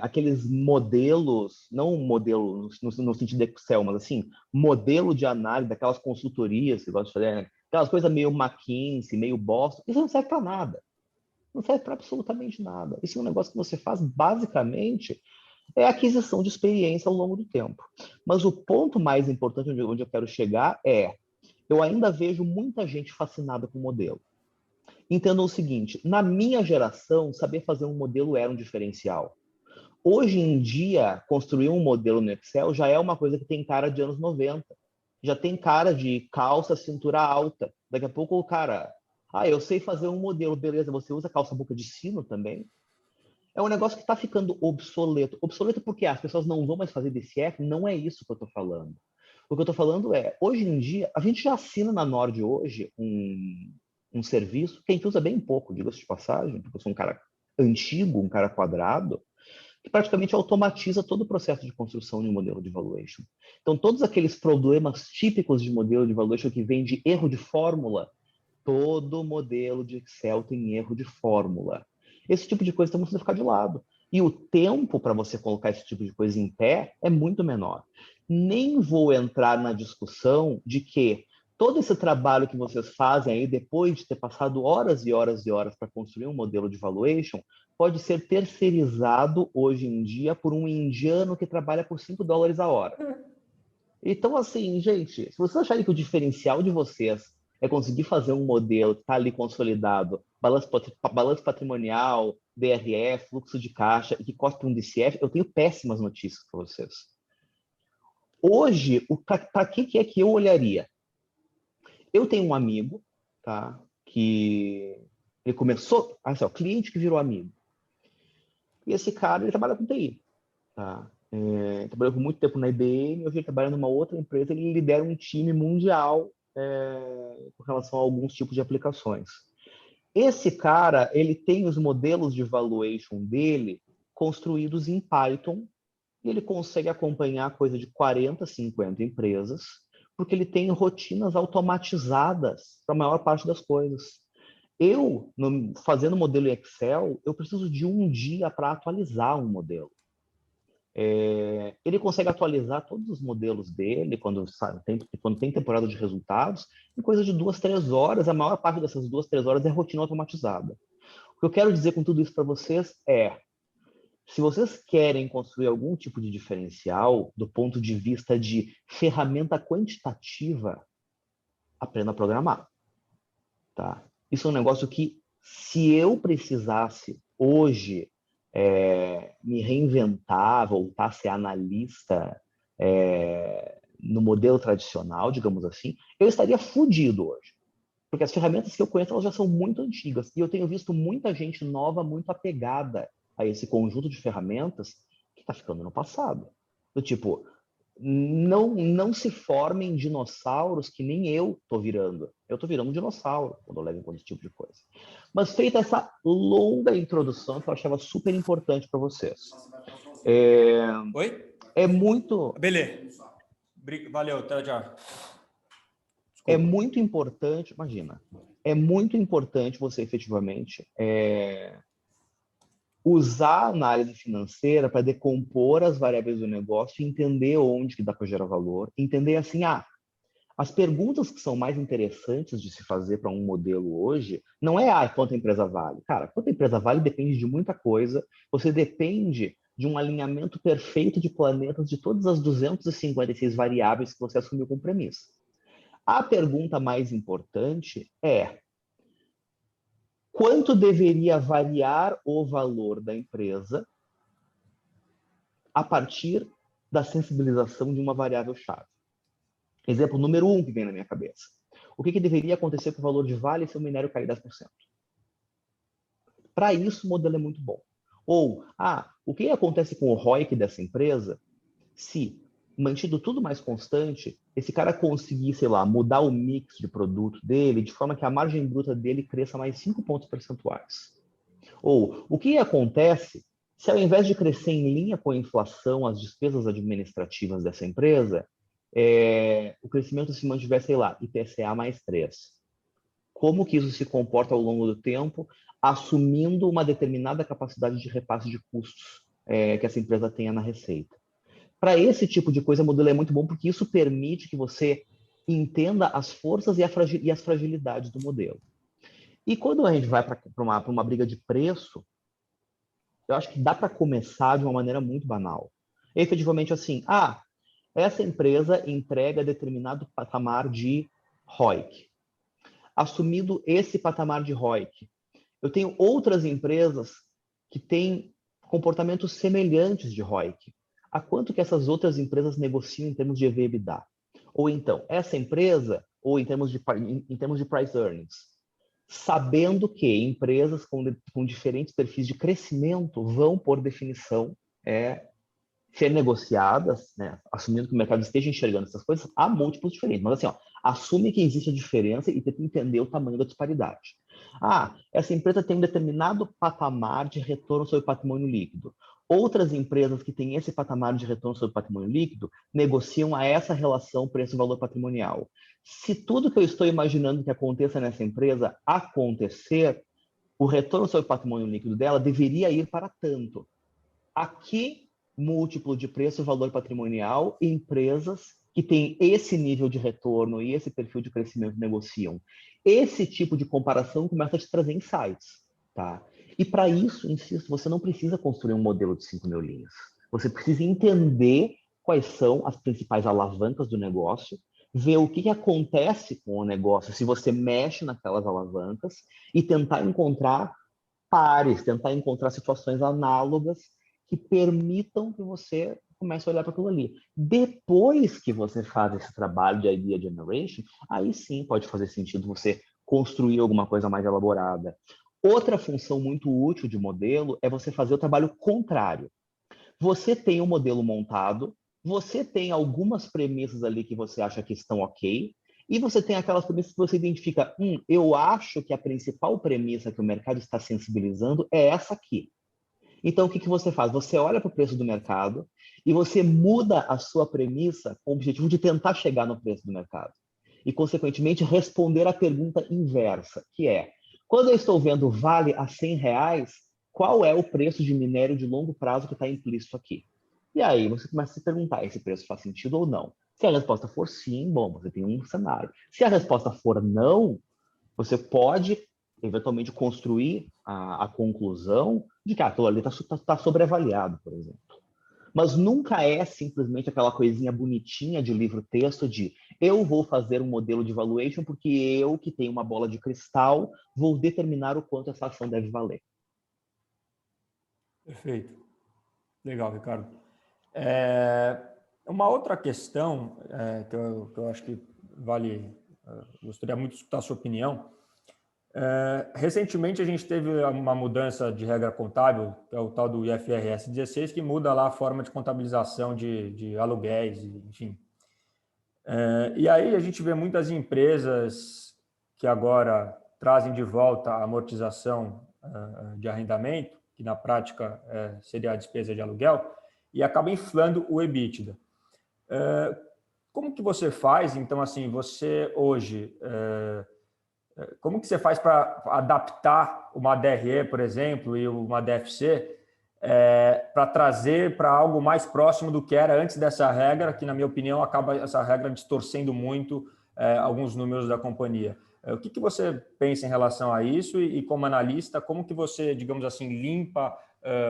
aqueles modelos, não modelo no sentido de Excel, mas assim, modelo de análise daquelas consultorias que gostam de fazer, né? Aquelas coisas meio McKinsey, meio Boston, isso não serve para nada. Não serve para absolutamente nada. Isso é um negócio que você faz basicamente é a aquisição de experiência ao longo do tempo. Mas o ponto mais importante onde eu quero chegar eu ainda vejo muita gente fascinada com o modelo. Entendam o seguinte, na minha geração, saber fazer um modelo era um diferencial. Hoje em dia, construir um modelo no Excel já é uma coisa que tem cara de anos 90. Já tem cara de calça, cintura alta. Daqui a pouco o cara... eu sei fazer um modelo, beleza, você usa calça boca de sino também? É um negócio que está ficando obsoleto. Obsoleto porque as pessoas não vão mais fazer DCF? Não é isso que eu estou falando. O que eu estou falando hoje em dia, a gente já assina na Nord hoje um serviço que a gente usa bem pouco, diga-se de passagem, porque eu sou um cara antigo, um cara quadrado, que praticamente automatiza todo o processo de construção de um modelo de valuation. Então, todos aqueles problemas típicos de modelo de valuation que vem de erro de fórmula, todo modelo de Excel tem erro de fórmula. Esse tipo de coisa tem que ficar de lado. E o tempo para você colocar esse tipo de coisa em pé é muito menor. Nem vou entrar na discussão de que todo esse trabalho que vocês fazem aí, depois de ter passado horas e horas e horas para construir um modelo de valuation, pode ser terceirizado hoje em dia por um indiano que trabalha por $5 a hora. Então, assim, gente, se vocês acharem que o diferencial de vocês é conseguir fazer um modelo que está ali consolidado, balanço patrimonial, DRE, fluxo de caixa, e que cospe um DCF, eu tenho péssimas notícias para vocês. Hoje, para que é que eu olharia? Eu tenho um amigo, tá? Que ele começou, assim, ó, cliente que virou amigo. E esse cara, ele trabalha com TI, tá? Trabalhou por muito tempo na IBM, hoje ele trabalha numa outra empresa, ele lidera um time mundial com relação a alguns tipos de aplicações. Esse cara, ele tem os modelos de valuation dele construídos em Python e ele consegue acompanhar coisa de 40, 50 empresas, porque ele tem rotinas automatizadas para a maior parte das coisas. Eu, fazendo modelo em Excel, eu preciso de um dia para atualizar um modelo. Ele consegue atualizar todos os modelos dele quando tem temporada de resultados, em coisa de 2, 3 horas. A maior parte dessas 2, 3 horas é rotina automatizada. O que eu quero dizer com tudo isso para vocês é, se vocês querem construir algum tipo de diferencial do ponto de vista de ferramenta quantitativa, aprenda a programar. Tá? Isso é um negócio que, se eu precisasse hoje me reinventar, voltar a ser analista no modelo tradicional, digamos assim, eu estaria fodido hoje. Porque as ferramentas que eu conheço, elas já são muito antigas. E eu tenho visto muita gente nova, muito apegada a esse conjunto de ferramentas que está ficando no passado. Do tipo, não se formem dinossauros que nem eu tô virando. Eu tô virando um dinossauro quando eu levo em conta esse tipo de coisa. Mas feita essa longa introdução que eu achava super importante para vocês. Oi? É muito... Beleza. Valeu, até já. Desculpa. É muito importante, imagina, é muito importante você efetivamente usar a análise financeira para decompor as variáveis do negócio e entender onde que dá para gerar valor, entender assim, as perguntas que são mais interessantes de se fazer para um modelo hoje não é quanto a empresa vale. Cara, quanto a empresa vale depende de muita coisa, você depende de um alinhamento perfeito de planetas de todas as 256 variáveis que você assumiu como premissa. A pergunta mais importante é: quanto deveria variar o valor da empresa a partir da sensibilização de uma variável-chave? Exemplo número 1 que vem na minha cabeça. O que deveria acontecer com o valor de Vale se o minério cair 10%? Para isso, o modelo é muito bom. Ou, o que acontece com o ROIC dessa empresa se, mantido tudo mais constante, esse cara conseguir, sei lá, mudar o mix de produto dele de forma que a margem bruta dele cresça mais 5 pontos percentuais? Ou, o que acontece se, ao invés de crescer em linha com a inflação, as despesas administrativas dessa empresa, o crescimento se mantiver, sei lá, IPCA mais 3? Como que isso se comporta ao longo do tempo, assumindo uma determinada capacidade de repasse de custos que essa empresa tenha na receita? Para esse tipo de coisa, o modelo é muito bom porque isso permite que você entenda as forças e as fragilidades do modelo. E quando a gente vai para uma briga de preço, eu acho que dá para começar de uma maneira muito banal. Efetivamente assim, essa empresa entrega determinado patamar de ROIC. Assumindo esse patamar de ROIC, eu tenho outras empresas que têm comportamentos semelhantes de ROIC. A quanto que essas outras empresas negociam em termos de EV/EBITDA? Ou então, essa empresa, ou em termos de price earnings, sabendo que empresas com diferentes perfis de crescimento vão, por definição, ser negociadas, né, assumindo que o mercado esteja enxergando essas coisas, há múltiplos diferentes. Mas assim, assume que existe a diferença e tenta entender o tamanho da disparidade. Essa empresa tem um determinado patamar de retorno sobre patrimônio líquido. Outras empresas que têm esse patamar de retorno sobre patrimônio líquido negociam a essa relação preço-valor patrimonial. Se tudo que eu estou imaginando que aconteça nessa empresa acontecer, o retorno sobre patrimônio líquido dela deveria ir para tanto. Aqui, múltiplo de preço e valor patrimonial, empresas que têm esse nível de retorno e esse perfil de crescimento negociam. Esse tipo de comparação começa a te trazer insights, tá? E para isso, insisto, você não precisa construir um modelo de 5.000 linhas. Você precisa entender quais são as principais alavancas do negócio, ver o que acontece com o negócio se você mexe naquelas alavancas e tentar encontrar pares, tentar encontrar situações análogas que permitam que você comece a olhar para aquilo ali. Depois que você faz esse trabalho de idea generation, aí sim pode fazer sentido você construir alguma coisa mais elaborada. Outra função muito útil de modelo é você fazer o trabalho contrário. Você tem um modelo montado, você tem algumas premissas ali que você acha que estão ok, e você tem aquelas premissas que você identifica, eu acho que a principal premissa que o mercado está sensibilizando é essa aqui. Então, o que você faz? Você olha para o preço do mercado e você muda a sua premissa com o objetivo de tentar chegar no preço do mercado. E, consequentemente, responder a pergunta inversa, que é, quando eu estou vendo vale a R$ 100, qual é o preço de minério de longo prazo que está implícito aqui? E aí você começa a se perguntar, esse preço faz sentido ou não? Se a resposta for sim, bom, você tem um cenário. Se a resposta for não, você pode, eventualmente, construir a conclusão de que aquilo ali está sobreavaliado, por exemplo. Mas nunca é simplesmente aquela coisinha bonitinha de livro-texto de eu vou fazer um modelo de valuation porque eu, que tenho uma bola de cristal, vou determinar o quanto essa ação deve valer. Perfeito. Legal, Ricardo. Uma outra questão que eu acho que vale, gostaria muito de escutar a sua opinião. Recentemente a gente teve uma mudança de regra contábil, que é o tal do IFRS 16, que muda lá a forma de contabilização de aluguéis, enfim. E aí a gente vê muitas empresas que agora trazem de volta a amortização de arrendamento, que na prática seria a despesa de aluguel, e acaba inflando o EBITDA. Como que você faz, então, assim, você hoje, como que você faz para adaptar uma DRE, por exemplo, e uma DFC, para trazer para algo mais próximo do que era antes dessa regra, que, na minha opinião, acaba essa regra distorcendo muito alguns números da companhia. O que você pensa em relação a isso e como analista, como que você, digamos assim, limpa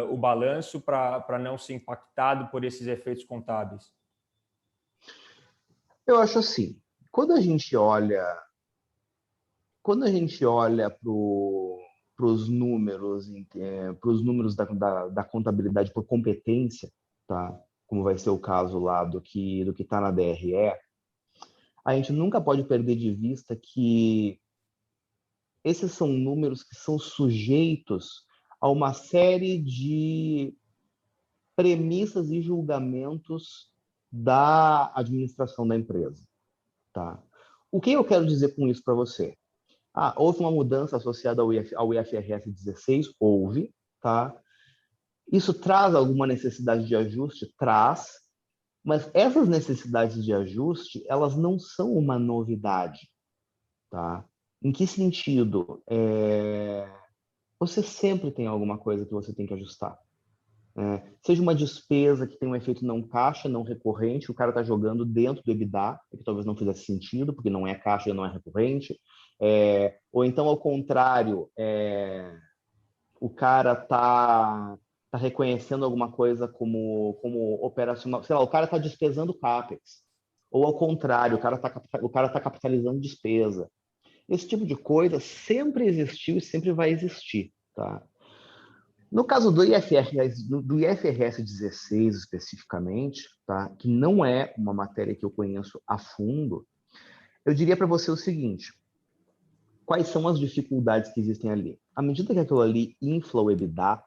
o balanço para não ser impactado por esses efeitos contábeis? Eu acho assim, quando a gente olha para os números, da contabilidade por competência, tá? Como vai ser o caso lá do que está na DRE, a gente nunca pode perder de vista que esses são números que são sujeitos a uma série de premissas e julgamentos da administração da empresa, tá? O que eu quero dizer com isso para você? Houve uma mudança associada ao IFRS 16? Houve, tá? Isso traz alguma necessidade de ajuste? Traz, mas essas necessidades de ajuste, elas não são uma novidade, tá? Em que sentido? Você sempre tem alguma coisa que você tem que ajustar. Seja uma despesa que tem um efeito não caixa, não recorrente, o cara está jogando dentro do EBITDA, que talvez não fizesse sentido, porque não é caixa e não é recorrente. Ou então, ao contrário, o cara está reconhecendo alguma coisa como operacional. Sei lá, o cara está despesando CAPEX. Ou ao contrário, o cara tá capitalizando despesa. Esse tipo de coisa sempre existiu e sempre vai existir, tá? No caso do IFRS 16 especificamente, tá? Que não é uma matéria que eu conheço a fundo, eu diria para você o seguinte: quais são as dificuldades que existem ali? À medida que aquilo ali infla o EBITDA,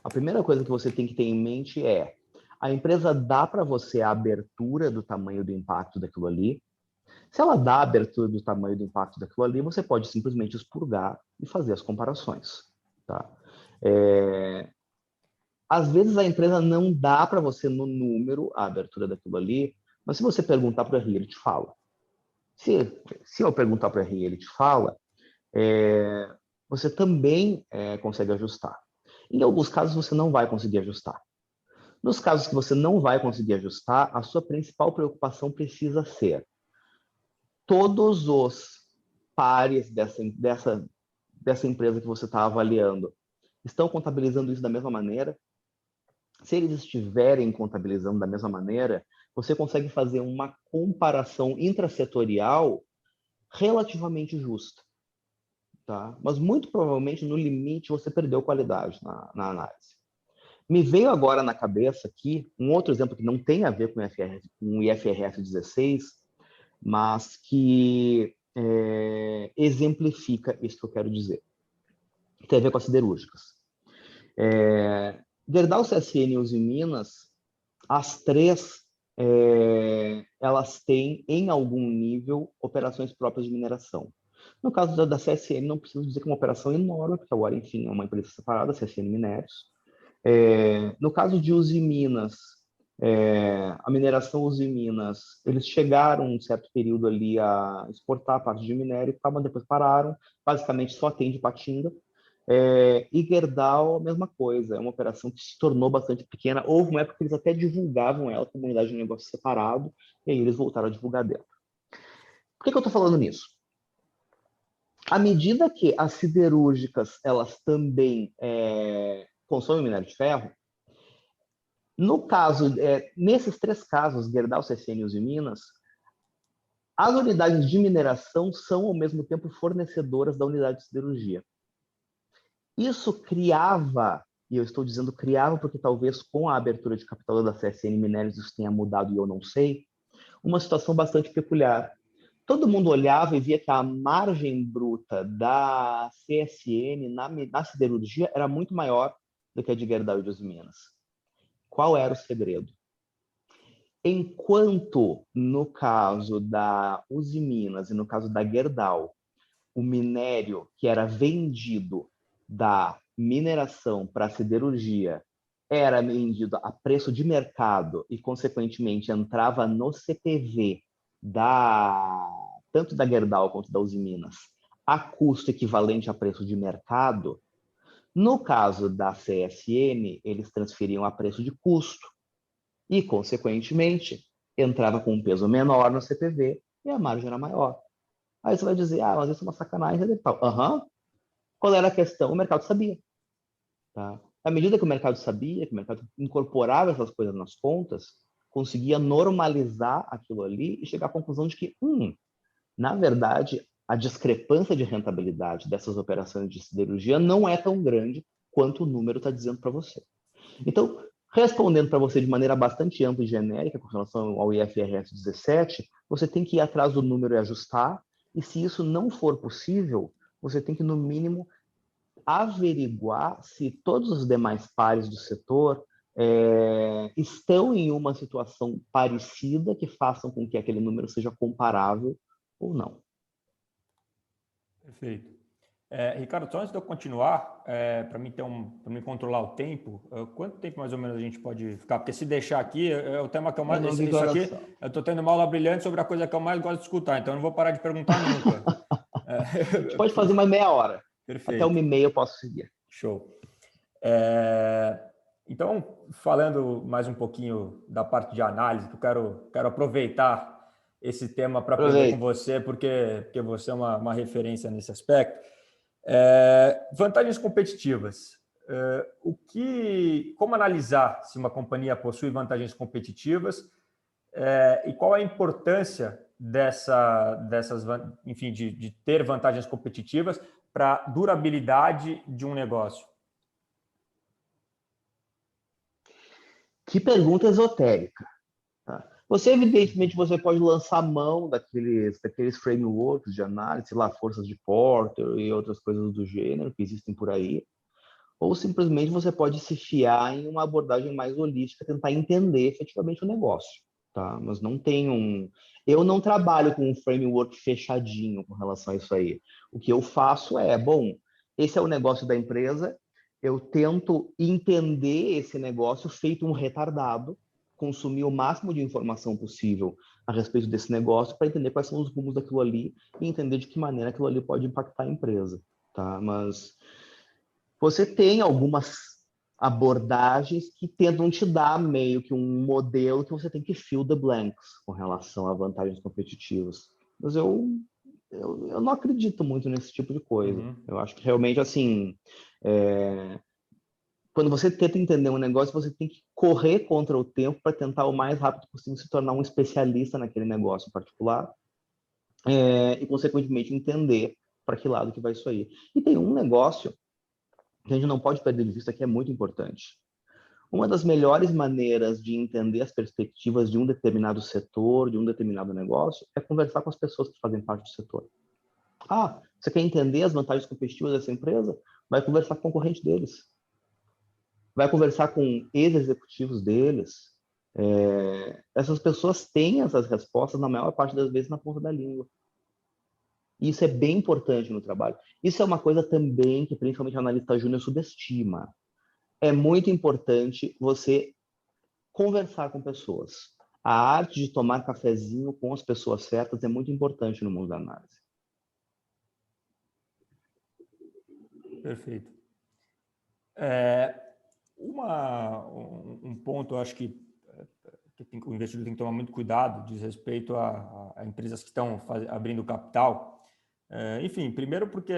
a primeira coisa que você tem que ter em mente é: a empresa dá para você a abertura do tamanho do impacto daquilo ali? Se ela dá a abertura do tamanho do impacto daquilo ali, você pode simplesmente expurgar e fazer as comparações, tá? Às vezes a empresa não dá para você no número a abertura daquilo ali, mas se você perguntar para o RI, ele te fala. Se eu perguntar para o RI, ele te fala, você também consegue ajustar. Em alguns casos, você não vai conseguir ajustar. Nos casos que você não vai conseguir ajustar, a sua principal preocupação precisa ser todos os pares dessa empresa que você está avaliando estão contabilizando isso da mesma maneira? Se eles estiverem contabilizando da mesma maneira, você consegue fazer uma comparação intrasetorial relativamente justa. Tá? Mas muito provavelmente, no limite, você perdeu qualidade na análise. Me veio agora na cabeça aqui um outro exemplo que não tem a ver com o IFRS 16, mas que exemplifica isso que eu quero dizer. Tem a ver com as siderúrgicas. Gerdau, CSN e Uzi Minas, as três, elas têm, em algum nível, operações próprias de mineração. No caso da CSN, não preciso dizer que é uma operação enorme, porque agora, enfim, é uma empresa separada, a CSN Minérios. No caso de Uzi Minas, a mineração Uzi Minas, eles chegaram um certo período ali a exportar a parte de minério, depois pararam, basicamente só atende Patinga. E Gerdau, a mesma coisa, é uma operação que se tornou bastante pequena. Houve uma época que eles até divulgavam ela como unidade de negócio separado, e aí eles voltaram a divulgar dentro. Por que eu estou falando nisso? À medida que as siderúrgicas elas também consomem minério de ferro, no caso, nesses três casos, Gerdau, CSN e Uzi Minas, as unidades de mineração são, ao mesmo tempo, fornecedoras da unidade de siderurgia. Isso criava, e eu estou dizendo criava porque talvez com a abertura de capital da CSN Minérios isso tenha mudado e eu não sei, uma situação bastante peculiar. Todo mundo olhava e via que a margem bruta da CSN na siderurgia era muito maior do que a de Gerdau e de Uzi Minas. Qual era o segredo? Enquanto, no caso da Uzi Minas e no caso da Gerdau, o minério que era vendido da mineração para a siderurgia era vendido a preço de mercado e, consequentemente, entrava no CPV tanto da Gerdau quanto da Uzi Minas a custo equivalente a preço de mercado, no caso da CSN, eles transferiam a preço de custo e, consequentemente, entrava com um peso menor no CPV e a margem era maior. Aí você vai dizer, mas isso é uma sacanagem e tal. Qual era a questão? O mercado sabia. Tá? À medida que o mercado sabia, que o mercado incorporava essas coisas nas contas, conseguia normalizar aquilo ali e chegar à conclusão de que, na verdade, a discrepância de rentabilidade dessas operações de siderurgia não é tão grande quanto o número está dizendo para você. Então, respondendo para você de maneira bastante ampla e genérica com relação ao IFRS 17, você tem que ir atrás do número e ajustar, e se isso não for possível, você tem que, no mínimo, averiguar se todos os demais pares do setor estão em uma situação parecida que façam com que aquele número seja comparável ou não. Perfeito. Ricardo, só antes de eu continuar, para mim controlar o tempo, quanto tempo mais ou menos a gente pode ficar? Porque se deixar aqui, é o tema que eu mais... Isso aqui, eu estou tendo uma aula brilhante sobre a coisa que eu mais gosto de escutar, então eu não vou parar de perguntar nunca. A gente pode fazer mais meia hora. Perfeito. Até 1h30 eu posso seguir. Show. Então, falando mais um pouquinho da parte de análise, que eu quero aproveitar esse tema para aprender com você, porque você é uma referência nesse aspecto. Vantagens competitivas. Como analisar se uma companhia possui vantagens competitivas e qual a importância enfim, de ter vantagens competitivas para a durabilidade de um negócio? Que pergunta esotérica. Tá? Evidentemente, você pode lançar mão daqueles frameworks de análise, lá, forças de Porter e outras coisas do gênero que existem por aí, ou simplesmente você pode se fiar em uma abordagem mais holística, tentar entender efetivamente o negócio. Tá? Mas não tem eu não trabalho com um framework fechadinho com relação a isso aí. O que eu faço esse é o negócio da empresa, eu tento entender esse negócio feito um retardado, consumir o máximo de informação possível a respeito desse negócio para entender quais são os rumos daquilo ali e entender de que maneira aquilo ali pode impactar a empresa. Tá? Mas você tem algumas abordagens que tentam te dar meio que um modelo que você tem que fill the blanks com relação a vantagens competitivas. Mas eu não acredito muito nesse tipo de coisa. Uhum. Eu acho que realmente, assim, quando você tenta entender um negócio, você tem que correr contra o tempo para tentar o mais rápido possível se tornar um especialista naquele negócio em particular, e, consequentemente, entender para que lado que vai isso aí. E tem um negócio que a gente não pode perder de vista que é muito importante. Uma das melhores maneiras de entender as perspectivas de um determinado setor, de um determinado negócio, é conversar com as pessoas que fazem parte do setor. Ah, você quer entender as vantagens competitivas dessa empresa? Vai conversar com o concorrente deles. Vai conversar com ex-executivos deles. Essas pessoas têm essas respostas, na maior parte das vezes, na ponta da língua. E isso é bem importante no trabalho. Isso é uma coisa também que, principalmente, o analista júnior subestima. É muito importante você conversar com pessoas. A arte de tomar cafezinho com as pessoas certas é muito importante no mundo da análise. Perfeito. Um ponto, eu acho que o investidor tem que tomar muito cuidado, diz respeito a empresas que estão abrindo capital. Enfim, primeiro porque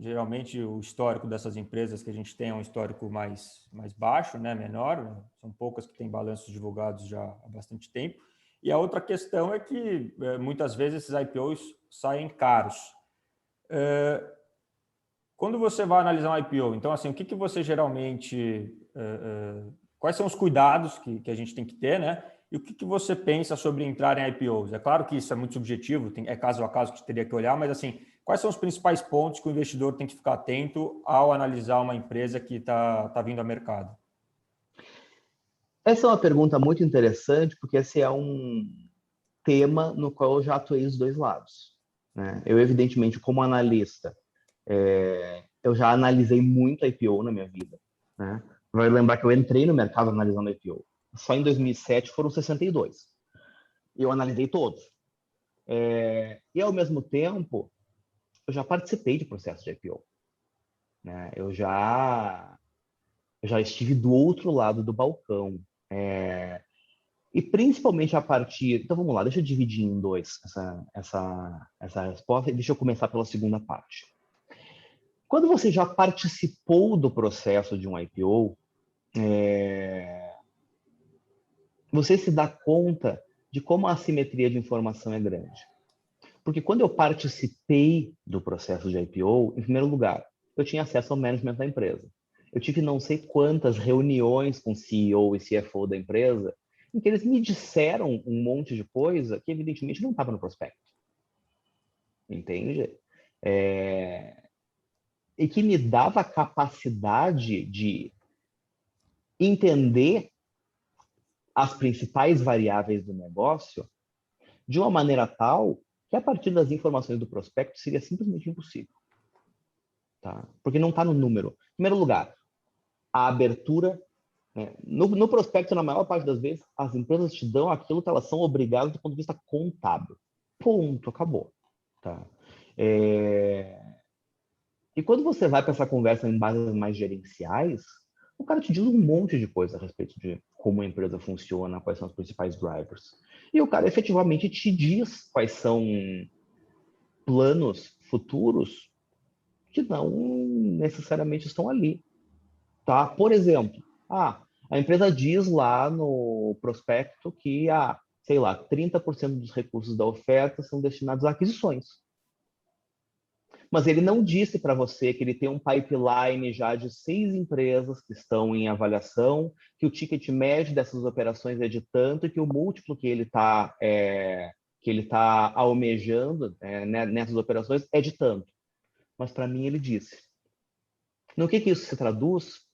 geralmente o histórico dessas empresas que a gente tem é um histórico mais baixo, né, menor, né? São poucas que têm balanços divulgados já há bastante tempo. E a outra questão é que muitas vezes esses IPOs saem caros. Quando você vai analisar um IPO, então, assim, o que você geralmente... quais são os cuidados que a gente tem que ter, né? E o que você pensa sobre entrar em IPOs? É claro que isso é muito subjetivo, é caso a caso que teria que olhar, mas, assim, quais são os principais pontos que o investidor tem que ficar atento ao analisar uma empresa que está vindo ao mercado? Essa é uma pergunta muito interessante, porque esse é um tema no qual eu já atuei dos dois lados, né? Eu, evidentemente, como analista, eu já analisei muito IPO na minha vida, né? Vai lembrar que eu entrei no mercado analisando IPO. Só em 2007 foram 62. E eu analisei todos. E, ao mesmo tempo, eu já participei de processo de IPO, né? Eu já estive do outro lado do balcão. E principalmente a partir... Então, vamos lá, deixa eu dividir em dois essa resposta e deixa eu começar pela segunda parte. Quando você já participou do processo de um IPO, você se dá conta de como a assimetria de informação é grande. Porque quando eu participei do processo de IPO, em primeiro lugar, eu tinha acesso ao management da empresa. Eu tive não sei quantas reuniões com o CEO e CFO da empresa, em que eles me disseram um monte de coisa que evidentemente não estava no prospecto. Entende? E que me dava a capacidade de entender as principais variáveis do negócio de uma maneira tal que, a partir das informações do prospecto, seria simplesmente impossível. Tá? Porque não está no número. Em primeiro lugar, a abertura, né? No prospecto, na maior parte das vezes, as empresas te dão aquilo que elas são obrigadas do ponto de vista contábil. Ponto, acabou. Tá? E quando você vai para essa conversa em bases mais gerenciais, o cara te diz um monte de coisa a respeito de como a empresa funciona, quais são os principais drivers. E o cara efetivamente te diz quais são planos futuros que não necessariamente estão ali. Tá? Por exemplo, a empresa diz lá no prospecto que, sei lá, 30% dos recursos da oferta são destinados a aquisições. Mas ele não disse para você que ele tem um pipeline já de 6 empresas que estão em avaliação, que o ticket médio dessas operações é de tanto e que o múltiplo que ele está almejando nessas operações é de tanto. Mas para mim ele disse. No que isso se traduz?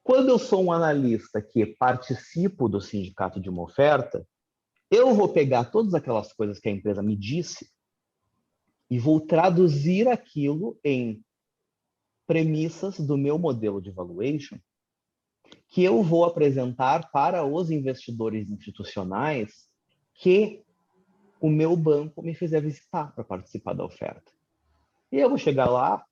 Quando eu sou um analista que participo do sindicato de uma oferta, eu vou pegar todas aquelas coisas que a empresa me disse e vou traduzir aquilo em premissas do meu modelo de valuation que eu vou apresentar para os investidores institucionais que o meu banco me fizer visitar para participar da oferta. E eu vou chegar lá,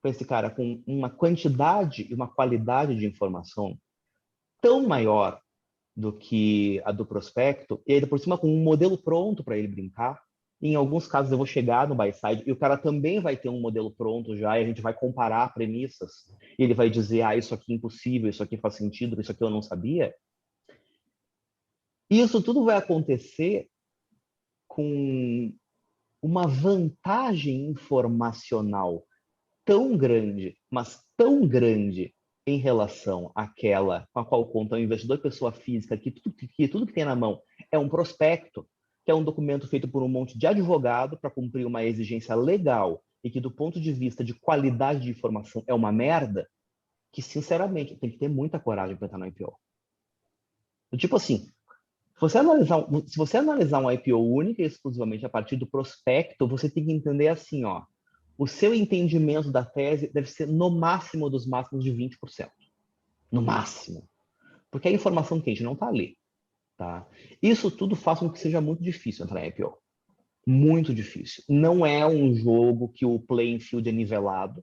com esse cara com uma quantidade e uma qualidade de informação tão maior do que a do prospecto, e ainda por cima com um modelo pronto para ele brincar. Em alguns casos eu vou chegar no buy side e o cara também vai ter um modelo pronto já, e a gente vai comparar premissas, e ele vai dizer, isso aqui é impossível, isso aqui faz sentido, isso aqui eu não sabia. E isso tudo vai acontecer com uma vantagem informacional tão grande, mas tão grande em relação àquela com a qual conta o investidor, pessoa física, que tudo que tem na mão é um prospecto, que é um documento feito por um monte de advogado para cumprir uma exigência legal e que, do ponto de vista de qualidade de informação, é uma merda, que, sinceramente, tem que ter muita coragem para entrar no IPO. Tipo assim, se você analisar um IPO única e exclusivamente a partir do prospecto, você tem que entender assim, ó, o seu entendimento da tese deve ser no máximo dos máximos de 20%. No máximo. Porque a informação quente não está ali. Tá? Isso tudo faz com que seja muito difícil entrar em IPO. Muito difícil. Não é um jogo que o playing field é nivelado.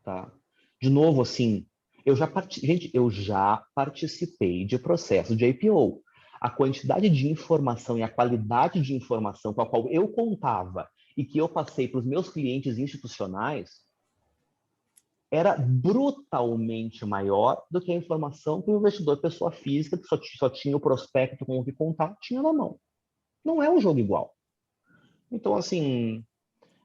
Tá? De novo, assim, gente, eu já participei de processo de IPO. A quantidade de informação e a qualidade de informação com a qual eu contava e que eu passei para os meus clientes institucionais era brutalmente maior do que a informação que o investidor, pessoa física, que só tinha o prospecto com o que contar, tinha na mão. Não é um jogo igual. Então, assim,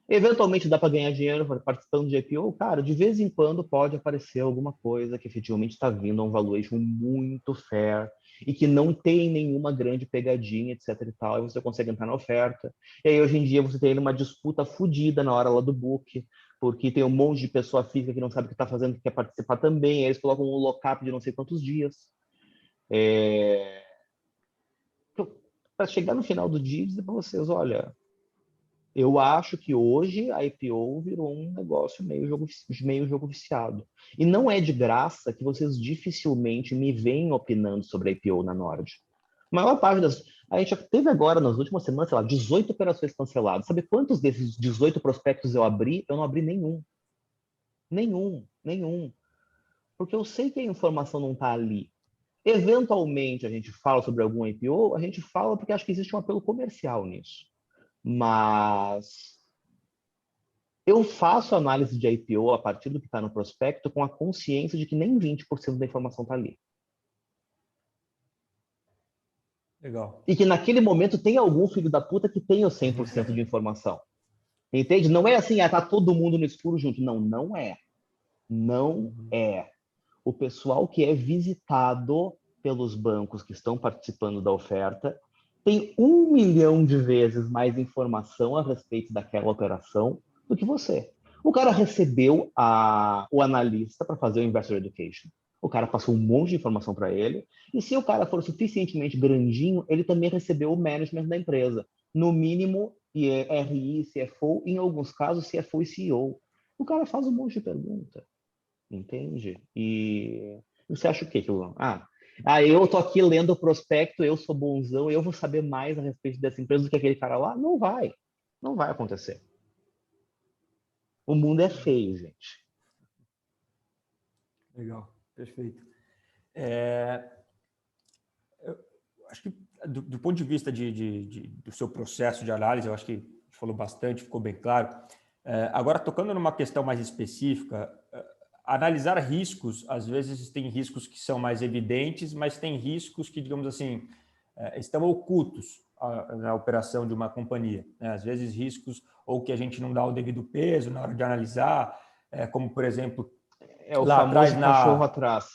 eventualmente dá para ganhar dinheiro participando de IPO, cara, de vez em quando pode aparecer alguma coisa que efetivamente está vindo a um valuation muito fair e que não tem nenhuma grande pegadinha, etc e tal, e você consegue entrar na oferta. E aí, hoje em dia, você tem uma disputa fodida na hora lá do book, porque tem um monte de pessoa física que não sabe o que está fazendo, que quer participar também, aí eles colocam um lock-up de não sei quantos dias. Para chegar no final do dia e dizer para vocês, olha, eu acho que hoje a IPO virou um negócio meio jogo viciado. E não é de graça que vocês dificilmente me veem opinando sobre a IPO na Nord. A maior parte das... A gente já teve agora, nas últimas semanas, sei lá, 18 operações canceladas. Sabe quantos desses 18 prospectos eu abri? Eu não abri nenhum. Nenhum. Porque eu sei que a informação não está ali. Eventualmente, a gente fala sobre algum IPO, a gente fala porque acho que existe um apelo comercial nisso. Mas eu faço análise de IPO a partir do que está no prospecto com a consciência de que nem 20% da informação está ali. Legal. E que naquele momento tem algum filho da puta que tem os 100% de informação. Entende? Não é assim, tá todo mundo no escuro junto. Não, não é. Não é. O pessoal que é visitado pelos bancos que estão participando da oferta tem 1 milhão de vezes mais informação a respeito daquela operação do que você. O cara recebeu o analista para fazer o Investor Education. O cara passou um monte de informação para ele. E se o cara for suficientemente grandinho, ele também recebeu o management da empresa. No mínimo, RI, CFO, em alguns casos, CFO e CEO. O cara faz um monte de pergunta. Entende? E você acha o quê? Eu tô aqui lendo o prospecto, eu sou bonzão, eu vou saber mais a respeito dessa empresa do que aquele cara lá? Não vai. Não vai acontecer. O mundo é feio, gente. Legal, perfeito. Eu acho que, do ponto de vista do seu processo de análise, eu acho que a gente falou bastante, ficou bem claro. Agora, tocando numa questão mais específica, analisar riscos, às vezes tem riscos que são mais evidentes, mas tem riscos que, digamos assim, estão ocultos na operação de uma companhia. Né? Às vezes riscos ou que a gente não dá o devido peso na hora de analisar, como, por exemplo, É o lá atrás famoso cachorro atrás.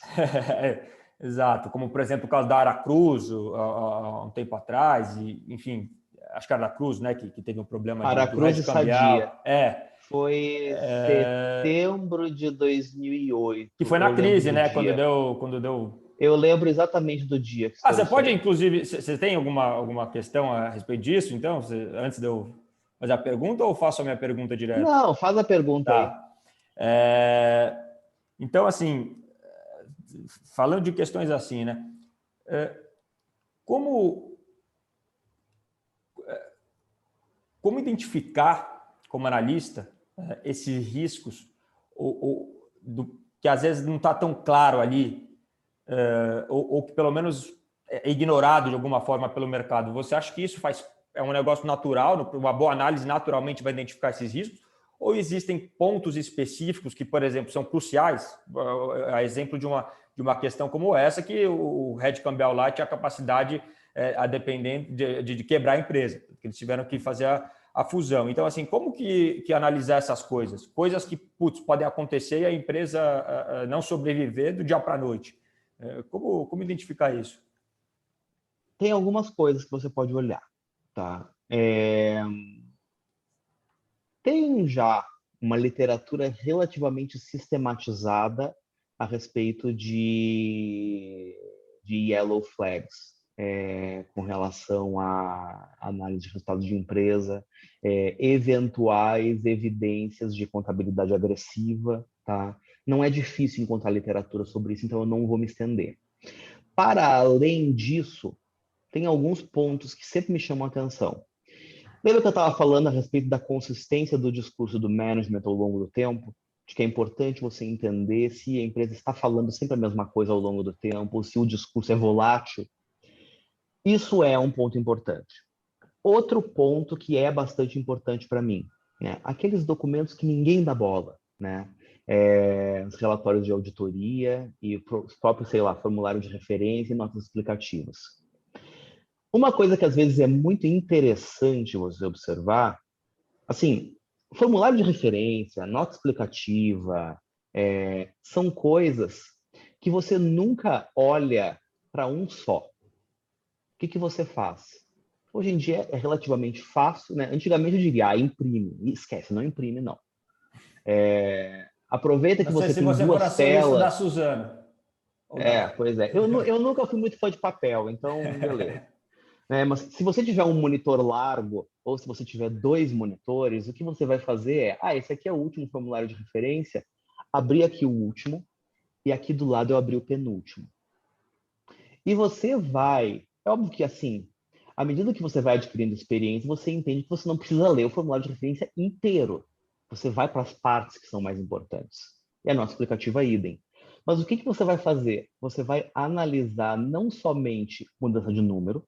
Exato, como, por exemplo, o caso da Aracruz, há um tempo atrás, e, enfim, acho que a Aracruz, né, que teve um problema do Aracruz hedge e Sadia. cambial. Foi setembro de 2008. Que foi Eu na lembro crise, do né, dia. quando deu... Eu lembro exatamente do dia que estourou Você isso pode, aí. inclusive, você tem alguma questão a respeito disso, então, antes de eu fazer a pergunta, ou faço a minha pergunta direto? Não, faz a pergunta aí. Tá. Então, assim, falando de questões assim, né? Como identificar, como analista, esses riscos que às vezes não está tão claro ali, ou que pelo menos é ignorado de alguma forma pelo mercado. Você acha que isso é um negócio natural, uma boa análise naturalmente vai identificar esses riscos? Ou existem pontos específicos que, por exemplo, são cruciais? A exemplo de uma questão como essa, que o hedge cambial lá tinha a capacidade, a depender de quebrar a empresa, que eles tiveram que fazer a fusão. Então, assim, como que analisar essas coisas? Coisas que, podem acontecer e a empresa não sobreviver do dia para a noite. Como identificar isso? Tem algumas coisas que você pode olhar, tá? Tem já uma literatura relativamente sistematizada a respeito de yellow flags, com relação à análise de resultados de empresa, eventuais evidências de contabilidade agressiva, tá? Não é difícil encontrar literatura sobre isso, então eu não vou me estender. Para além disso, tem alguns pontos que sempre me chamam a atenção. Lembra que eu estava falando a respeito da consistência do discurso do management ao longo do tempo? De que é importante você entender se a empresa está falando sempre a mesma coisa ao longo do tempo, ou se o discurso é volátil. Isso é um ponto importante. Outro ponto que é bastante importante para mim, né? Aqueles documentos que ninguém dá bola, né? Os relatórios de auditoria e os próprios, sei lá, formulário de referência e notas explicativas. Uma coisa que às vezes é muito interessante você observar, assim, formulário de referência, nota explicativa, são coisas que você nunca olha para um só. O que você faz? Hoje em dia é relativamente fácil, né? Antigamente eu diria, imprime. Esquece, não imprime, não. Aproveita que Não sei você se tem você for duas acionista da telas. Suzano. Ou não. Pois é. Eu nunca fui muito fã de papel, então beleza. Mas se você tiver um monitor largo, ou se você tiver 2 monitores, o que você vai fazer esse aqui é o último formulário de referência, abrir aqui o último, e aqui do lado eu abri o penúltimo. E você vai, é óbvio que assim, à medida que você vai adquirindo experiência, você entende que você não precisa ler o formulário de referência inteiro. Você vai para as partes que são mais importantes. E a nossa explicativa é idem. Mas o que você vai fazer? Você vai analisar não somente mudança de número,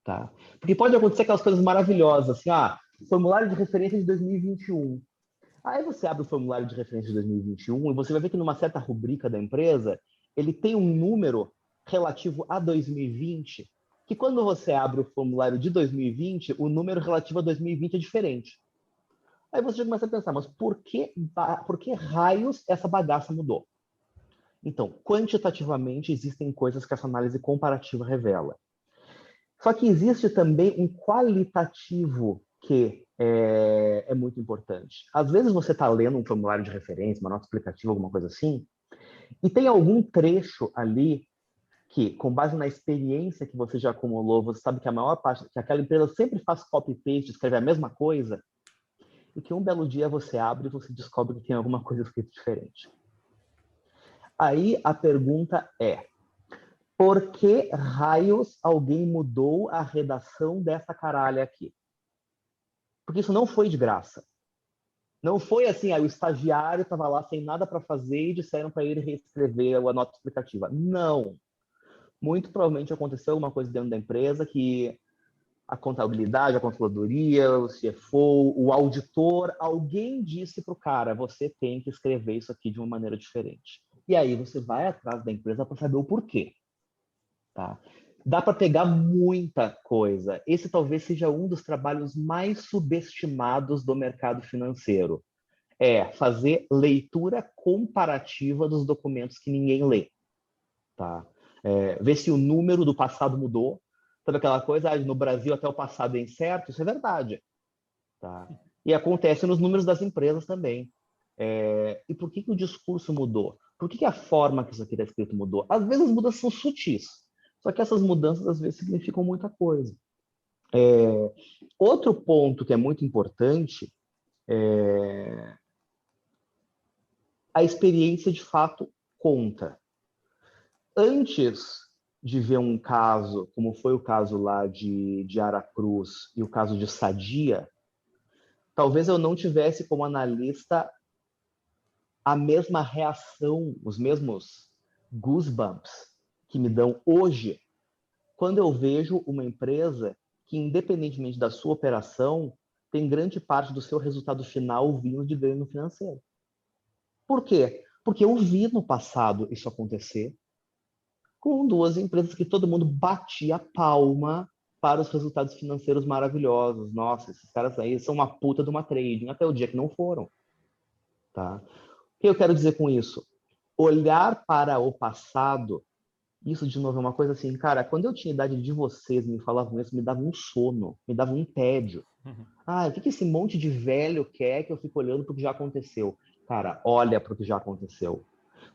tá? Porque pode acontecer aquelas coisas maravilhosas, assim, formulário de referência de 2021. Aí você abre o formulário de referência de 2021 e você vai ver que numa certa rubrica da empresa, ele tem um número relativo a 2020, que quando você abre o formulário de 2020, o número relativo a 2020 é diferente. Aí você já começa a pensar, mas por que raios essa bagaça mudou? Então, quantitativamente, existem coisas que essa análise comparativa revela. Só que existe também um qualitativo que é muito importante. Às vezes você está lendo um formulário de referência, uma nota explicativa, alguma coisa assim, e tem algum trecho ali que, com base na experiência que você já acumulou, você sabe que a maior parte, que aquela empresa sempre faz copy-paste, escreve a mesma coisa, e que um belo dia você abre e você descobre que tem alguma coisa escrita diferente. Aí a pergunta é, por que raios alguém mudou a redação dessa caralha aqui? Porque isso não foi de graça. Não foi assim, o estagiário estava lá sem nada para fazer e disseram para ele reescrever a nota explicativa. Não. Muito provavelmente aconteceu alguma coisa dentro da empresa que a contabilidade, a controladoria, o CFO, o auditor, alguém disse para o cara, você tem que escrever isso aqui de uma maneira diferente. E aí você vai atrás da empresa para saber o porquê. Tá? Dá para pegar muita coisa. Esse talvez seja um dos trabalhos mais subestimados do mercado financeiro. É fazer leitura comparativa dos documentos que ninguém lê. Tá? Ver se o número do passado mudou. Sabe aquela coisa, no Brasil até o passado é incerto? Isso é verdade. Tá? E acontece nos números das empresas também. E por que o discurso mudou? Por que a forma que isso aqui está escrito mudou? Às vezes as mudanças são sutis. Só que essas mudanças, às vezes, significam muita coisa. Outro ponto que é muito importante é a experiência, de fato, conta. Antes de ver um caso, como foi o caso lá de Aracruz e o caso de Sadia, talvez eu não tivesse como analista a mesma reação, os mesmos goosebumps que me dão hoje quando eu vejo uma empresa que, independentemente da sua operação, tem grande parte do seu resultado final vindo de ganho financeiro. Por quê? Porque eu vi no passado isso acontecer com duas empresas que todo mundo batia palma para os resultados financeiros maravilhosos. Nossa, esses caras aí são uma puta de uma trading, até o dia que não foram. Tá? O que eu quero dizer com isso? Olhar para o passado, isso de novo é uma coisa assim, cara, quando eu tinha idade de vocês me falavam isso, me dava um sono, me dava um tédio. Ah, o que esse monte de velho quer que eu fique olhando para o que já aconteceu? Cara, olha para o que já aconteceu.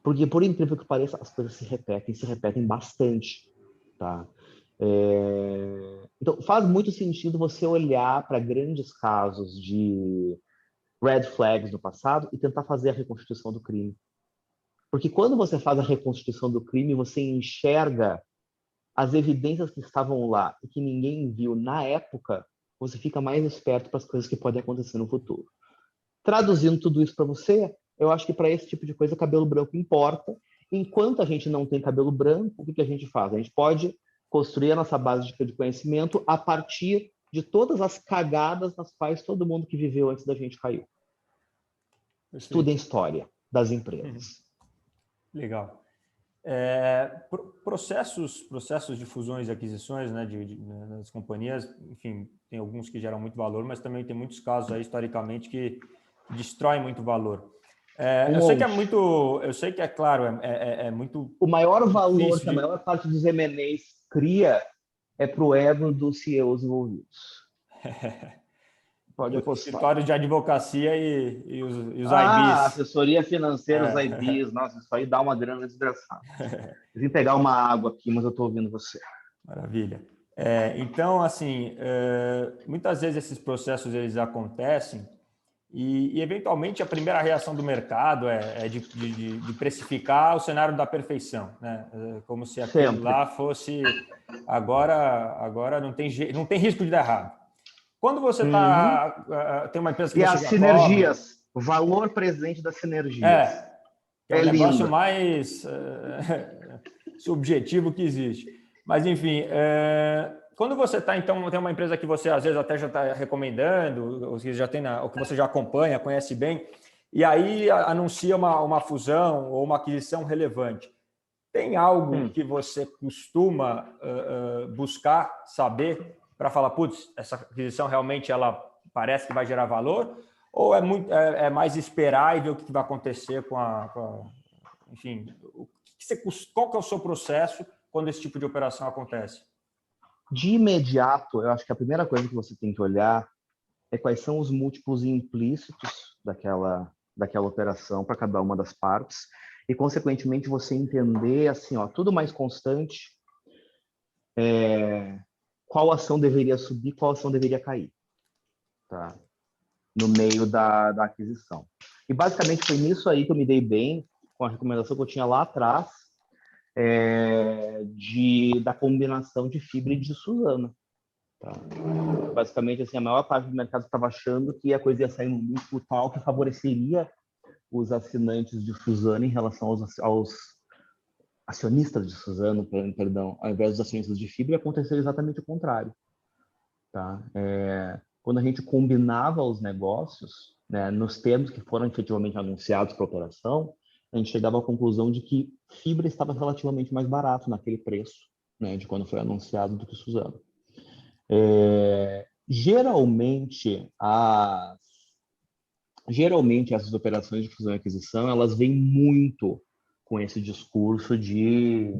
Porque, por incrível que pareça, as coisas se repetem bastante, tá? Então, faz muito sentido você olhar para grandes casos de red flags no passado e tentar fazer a reconstituição do crime. Porque quando você faz a reconstituição do crime, você enxerga as evidências que estavam lá e que ninguém viu na época, você fica mais esperto para as coisas que podem acontecer no futuro. Traduzindo tudo isso para você, eu acho que para esse tipo de coisa, cabelo branco importa. Enquanto a gente não tem cabelo branco, o que a gente faz? A gente pode construir a nossa base de conhecimento a partir de todas as cagadas nas quais todo mundo que viveu antes da gente caiu. Estudem história das empresas. Legal. Processos de fusões e aquisições, né, das companhias, enfim, tem alguns que geram muito valor, mas também tem muitos casos aí, historicamente, que destroem muito valor. Eu sei que é claro, é muito. O maior valor que a maior parte dos M&As cria é para o ego dos CEOs envolvidos. Pode apostar. Escritórios de advocacia e os IBs. Assessoria financeira, os IBs. Nossa, isso aí dá uma grana desgraçada. Eu vim pegar uma água aqui, mas eu estou ouvindo você. Maravilha. Então, assim, muitas vezes esses processos eles acontecem e eventualmente, a primeira reação do mercado é de precificar o cenário da perfeição, né? Como se aquilo lá fosse... Agora não tem risco de dar errado. Quando você tem uma empresa que e você as sinergias, o valor presente das sinergias. Que é o negócio mais subjetivo que existe. Mas, enfim, quando você está, então, tem uma empresa que você, às vezes, até já está recomendando, ou que já tem ou que você já acompanha, conhece bem, e aí anuncia uma fusão ou uma aquisição relevante. Tem algo que você costuma buscar saber para falar, putz, essa aquisição realmente ela parece que vai gerar valor? Ou é mais esperar e ver o que vai acontecer enfim, qual que é o seu processo quando esse tipo de operação acontece? De imediato, eu acho que a primeira coisa que você tem que olhar é quais são os múltiplos implícitos daquela operação para cada uma das partes e, consequentemente, você entender assim, tudo mais constante, qual ação deveria subir, qual ação deveria cair, tá? No meio da aquisição. E basicamente foi nisso aí que eu me dei bem com a recomendação que eu tinha lá atrás da combinação de fibra e de Suzano. Tá? Basicamente, assim, a maior parte do mercado estava achando que a coisa ia sair num múltiplo tal que favoreceria os assinantes de Suzano em relação aos acionistas de Suzano, perdão, ao invés dos acionistas de fibra, ia acontecer exatamente o contrário. Tá? Quando a gente combinava os negócios, né, nos termos que foram efetivamente anunciados para a operação, a gente chegava à conclusão de que fibra estava relativamente mais barato naquele preço, né, de quando foi anunciado do que Suzano. Geralmente essas operações de fusão e aquisição, elas vêm muito com esse discurso de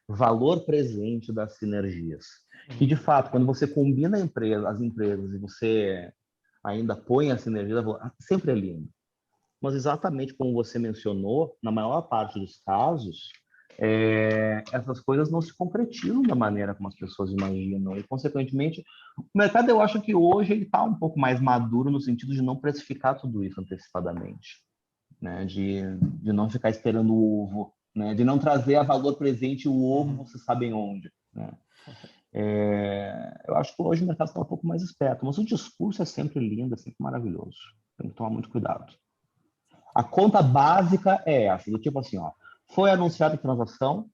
valor presente das sinergias. E, de fato, quando você combina as empresas e você ainda põe a sinergia, sempre é lindo. Mas, exatamente como você mencionou, na maior parte dos casos, essas coisas não se concretizam da maneira como as pessoas imaginam. E, consequentemente, o mercado, eu acho que hoje ele está um pouco mais maduro no sentido de não precificar tudo isso antecipadamente, né? De não ficar esperando o ovo, né? De não trazer a valor presente o ovo, vocês sabem onde, né? Eu acho que hoje o mercado está um pouco mais esperto, mas o discurso é sempre lindo, é sempre maravilhoso. Tem que tomar muito cuidado. A conta básica é essa, do tipo assim, ó, foi anunciada a transação,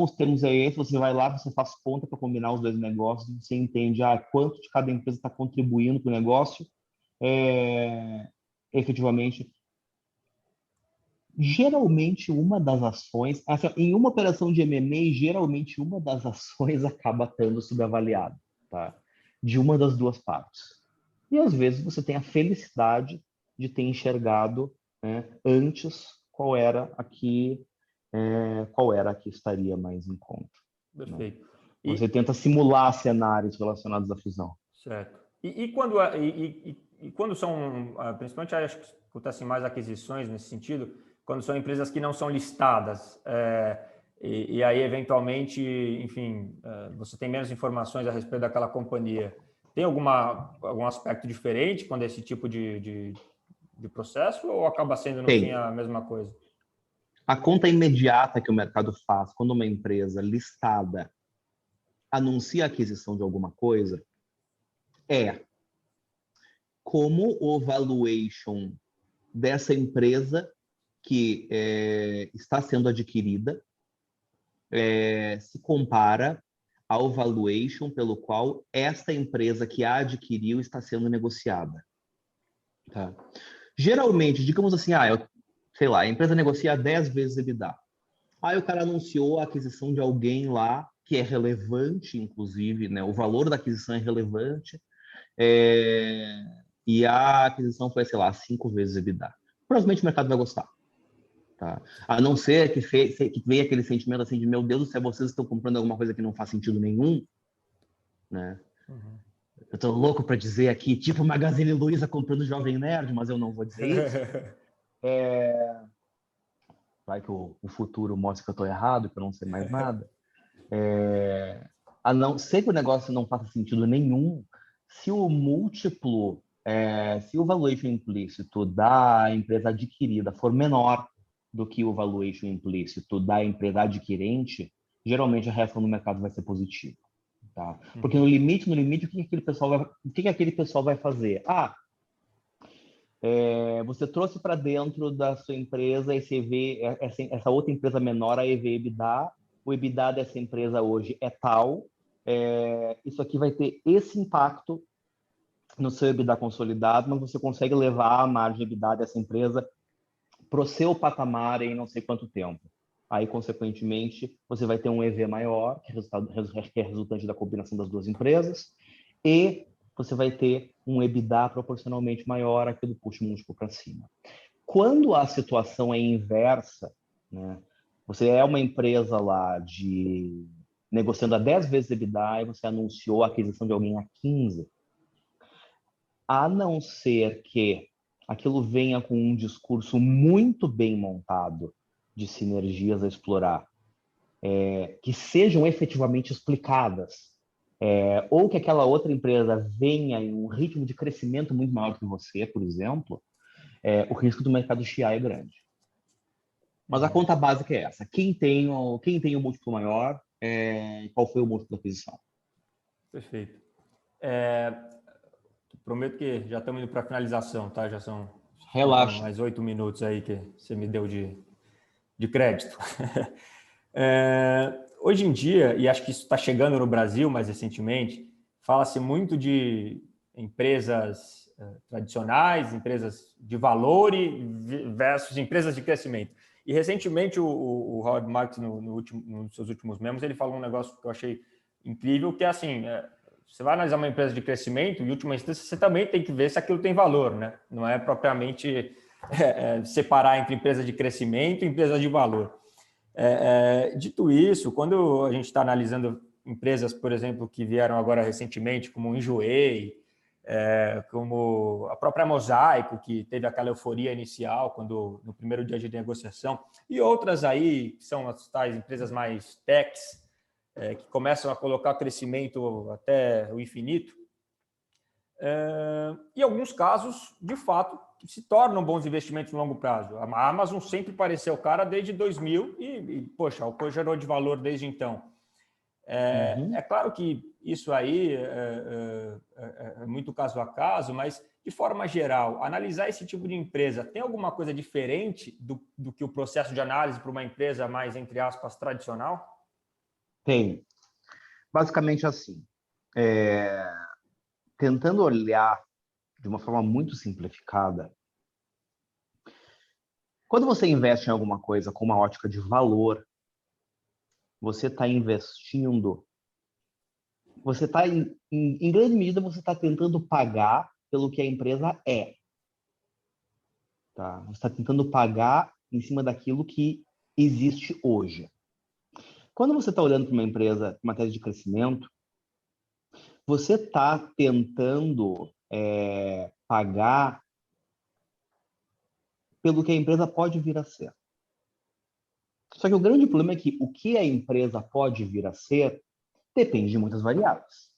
os termos é esse, você vai lá, você faz conta para combinar os dois negócios, você entende quanto de cada empresa está contribuindo para o negócio, efetivamente. Geralmente, uma das ações, assim, em uma operação de M&A, geralmente uma das ações acaba estando subavaliada, tá? De uma das duas partes. E às vezes você tem a felicidade de ter enxergado, né, antes qual era a que estaria mais em conta, né? Perfeito. Você E, tenta simular cenários relacionados à fusão. certo. E quando são, principalmente acho que acontecem mais aquisições nesse sentido, quando são empresas que não são listadas, e aí eventualmente, enfim, você tem menos informações a respeito daquela companhia. Tem algum aspecto diferente quando é esse tipo de processo ou acaba sendo no fim Tem. a mesma coisa? A conta imediata que o mercado faz quando uma empresa listada anuncia a aquisição de alguma coisa é como o valuation dessa empresa que está sendo adquirida se compara ao valuation pelo qual esta empresa que a adquiriu está sendo negociada. Tá? Geralmente, digamos assim, sei lá, a empresa negocia 10 vezes EBITDA. Aí o cara anunciou a aquisição de alguém lá que é relevante, inclusive, né? O valor da aquisição é relevante, e a aquisição foi, sei lá, 5 vezes EBITDA. Provavelmente o mercado vai gostar. Tá? A não ser que venha aquele sentimento assim de, meu Deus do céu, vocês estão comprando alguma coisa que não faz sentido nenhum, né? Uhum. Eu tô louco para dizer aqui, tipo Magazine Luiza comprando Jovem Nerd, mas eu não vou dizer isso. Vai que o futuro mostre que eu tô errado, que eu não sei mais nada. A não ser que o negócio não faça sentido nenhum, se o múltiplo, se o valuation implícito da empresa adquirida for menor do que o valuation implícito da empresa adquirente, geralmente a reação no mercado vai ser positiva. Tá? Porque no limite, o que aquele pessoal vai fazer? Você trouxe para dentro da sua empresa esse EV, essa outra empresa menor, a EV/EBITDA. O EBITDA dessa empresa hoje é tal. Isso aqui vai ter esse impacto no seu EBITDA consolidado, mas você consegue levar a margem de EBITDA dessa empresa para o seu patamar em não sei quanto tempo. Aí, consequentemente, você vai ter um EV maior, que é resultante da combinação das duas empresas, e você vai ter um EBITDA proporcionalmente maior, aquilo puxa o múltiplo para cima. Quando a situação é inversa, né, você é uma empresa lá negociando a 10 vezes EBITDA e você anunciou a aquisição de alguém a 15, a não ser que aquilo venha com um discurso muito bem montado de sinergias a explorar, que sejam efetivamente explicadas, ou que aquela outra empresa venha em um ritmo de crescimento muito maior que você, por exemplo, o risco do mercado chiar é grande. Mas a Uhum. conta básica é essa. Quem tem o múltiplo maior, qual foi o múltiplo da aquisição? Perfeito. Prometo que já estamos indo para a finalização, tá? Já faltam Relaxa. mais 8 minutos aí que você me deu de crédito. Hoje em dia, e acho que isso está chegando no Brasil mais recentemente, fala-se muito de empresas tradicionais, empresas de valor versus empresas de crescimento. E recentemente o Howard Marks, nos seus últimos memos, ele falou um negócio que eu achei incrível, que é assim, você vai analisar uma empresa de crescimento, em última instância, você também tem que ver se aquilo tem valor, né? Não é propriamente separar entre empresas de crescimento e empresas de valor. Dito isso, quando a gente está analisando empresas, por exemplo, que vieram agora recentemente, como o Enjoei, como a própria Mosaico, que teve aquela euforia inicial quando no primeiro dia de negociação, e outras aí, que são as tais empresas mais techs, que começam a colocar crescimento até o infinito. Em alguns casos, de fato, se tornam bons investimentos no longo prazo. A Amazon sempre pareceu cara desde 2000 poxa, o que gerou de valor desde então. É claro que isso aí é muito caso a caso, mas, de forma geral, analisar esse tipo de empresa tem alguma coisa diferente do que o processo de análise para uma empresa mais, entre aspas, tradicional? Tem. Basicamente assim, tentando olhar de uma forma muito simplificada, quando você investe em alguma coisa com uma ótica de valor, você está investindo, você está, em grande medida, você está tentando pagar pelo que a empresa é. Tá? Você está tentando pagar em cima daquilo que existe hoje. Quando você está olhando para uma empresa em matéria de crescimento, você está tentando pagar pelo que a empresa pode vir a ser. Só que o grande problema é que o que a empresa pode vir a ser depende de muitas variáveis.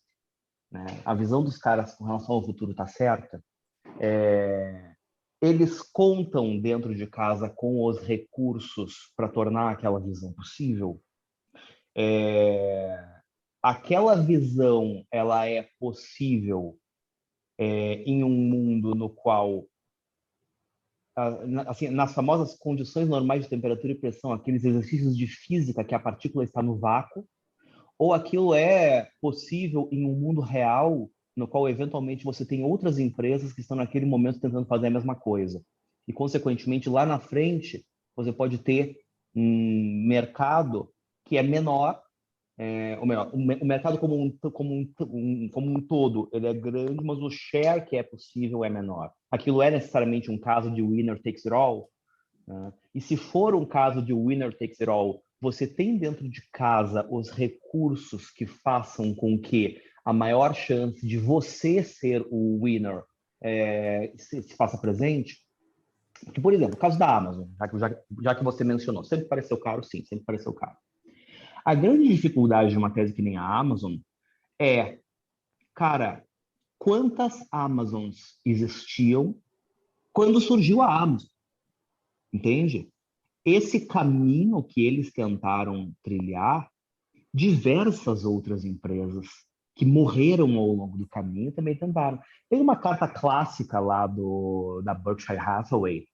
Né? A visão dos caras com relação ao futuro está certa. Eles contam dentro de casa com os recursos para tornar aquela visão possível. Aquela visão ela é possível em um mundo no qual, assim, nas famosas condições normais de temperatura e pressão, aqueles exercícios de física que a partícula está no vácuo, ou aquilo é possível em um mundo real no qual eventualmente você tem outras empresas que estão naquele momento tentando fazer a mesma coisa. E, consequentemente, lá na frente, você pode ter um mercado que é menor, ou melhor, o mercado como um todo, ele é grande, mas o share que é possível é menor. Aquilo é necessariamente um caso de winner takes it all, né? E se for um caso de winner takes it all, você tem dentro de casa os recursos que façam com que a maior chance de você ser o winner se faça presente? Porque, por exemplo, o caso da Amazon, já que você mencionou, sempre pareceu caro? Sim, sempre pareceu caro. A grande dificuldade de uma tese que nem a Amazon é, cara, quantas Amazons existiam quando surgiu a Amazon? Entende? Esse caminho que eles tentaram trilhar, diversas outras empresas que morreram ao longo do caminho também tentaram. Tem uma carta clássica lá da Berkshire Hathaway,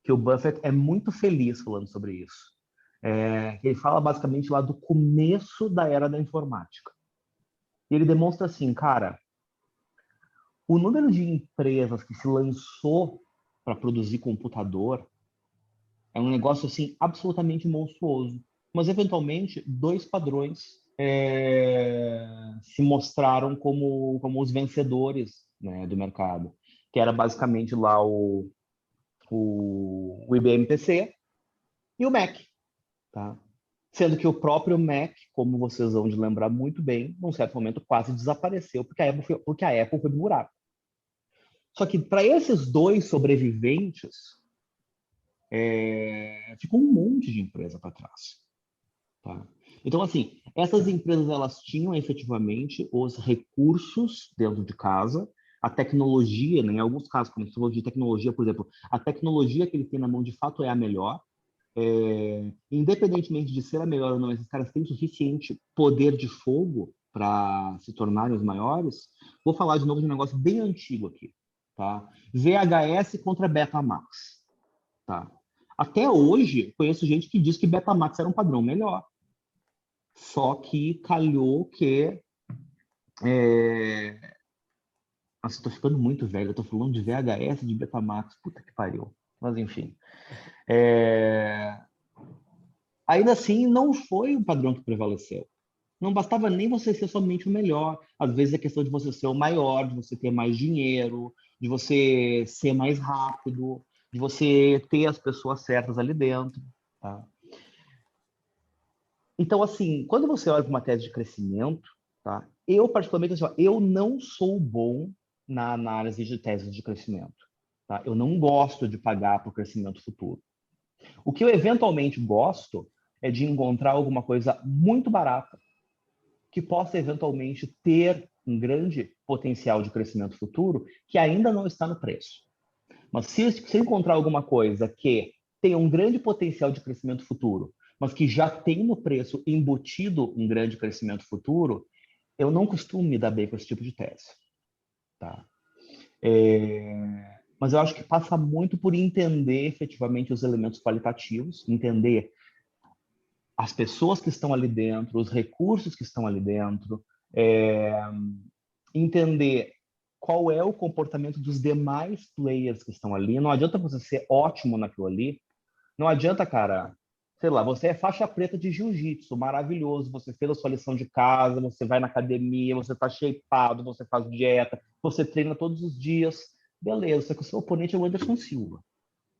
que o Buffett é muito feliz falando sobre isso. Ele fala basicamente lá do começo da era da informática. E ele demonstra assim, cara, o número de empresas que se lançou para produzir computador é um negócio assim absolutamente monstruoso. Mas eventualmente dois padrões se mostraram como os vencedores, né, do mercado, que era basicamente lá o IBM PC e o Mac, tá? Sendo que o próprio Mac, como vocês vão de lembrar muito bem, num certo momento quase desapareceu porque a Apple foi pro buraco. Só que para esses dois sobreviventes, ficou um monte de empresa para trás. Tá? Então, assim, essas empresas elas tinham efetivamente os recursos dentro de casa, a tecnologia, né, em alguns casos, como você falou de tecnologia, por exemplo, a tecnologia que eles têm na mão de fato é a melhor. Independentemente de ser a melhor ou não, esses caras têm suficiente poder de fogo para se tornarem os maiores. Vou falar de novo de um negócio bem antigo aqui. Tá? VHS contra Betamax. Tá? Até hoje, conheço gente que diz que Betamax era um padrão melhor. Só que calhou que... Nossa, estou ficando muito velho. Eu tô falando de VHS, de Betamax. Puta que pariu. Mas, enfim. Ainda assim, não foi o padrão que prevaleceu. Não bastava nem você ser somente o melhor. Às vezes é questão de você ser o maior, de você ter mais dinheiro, de você ser mais rápido, de você ter as pessoas certas ali dentro. Tá? Então, assim, quando você olha para uma tese de crescimento, tá? Eu, particularmente, assim, ó, eu não sou bom na análise de teses de crescimento. Tá? Eu não gosto de pagar por crescimento futuro. O que eu eventualmente gosto é de encontrar alguma coisa muito barata que possa eventualmente ter um grande potencial de crescimento futuro que ainda não está no preço. Mas se encontrar alguma coisa que tem um grande potencial de crescimento futuro, mas que já tem no preço embutido um grande crescimento futuro, eu não costumo me dar bem com esse tipo de tese, tá? Mas eu acho que passa muito por entender efetivamente os elementos qualitativos, entender as pessoas que estão ali dentro, os recursos que estão ali dentro, é, entender qual é o comportamento dos demais players que estão ali. Não adianta você ser ótimo naquilo ali. Não adianta, cara, sei lá, você é faixa preta de jiu-jitsu, maravilhoso, você fez a sua lição de casa, você vai na academia, você tá shapeado, você faz dieta, você treina todos os dias. Beleza, só que o seu oponente é o Anderson Silva.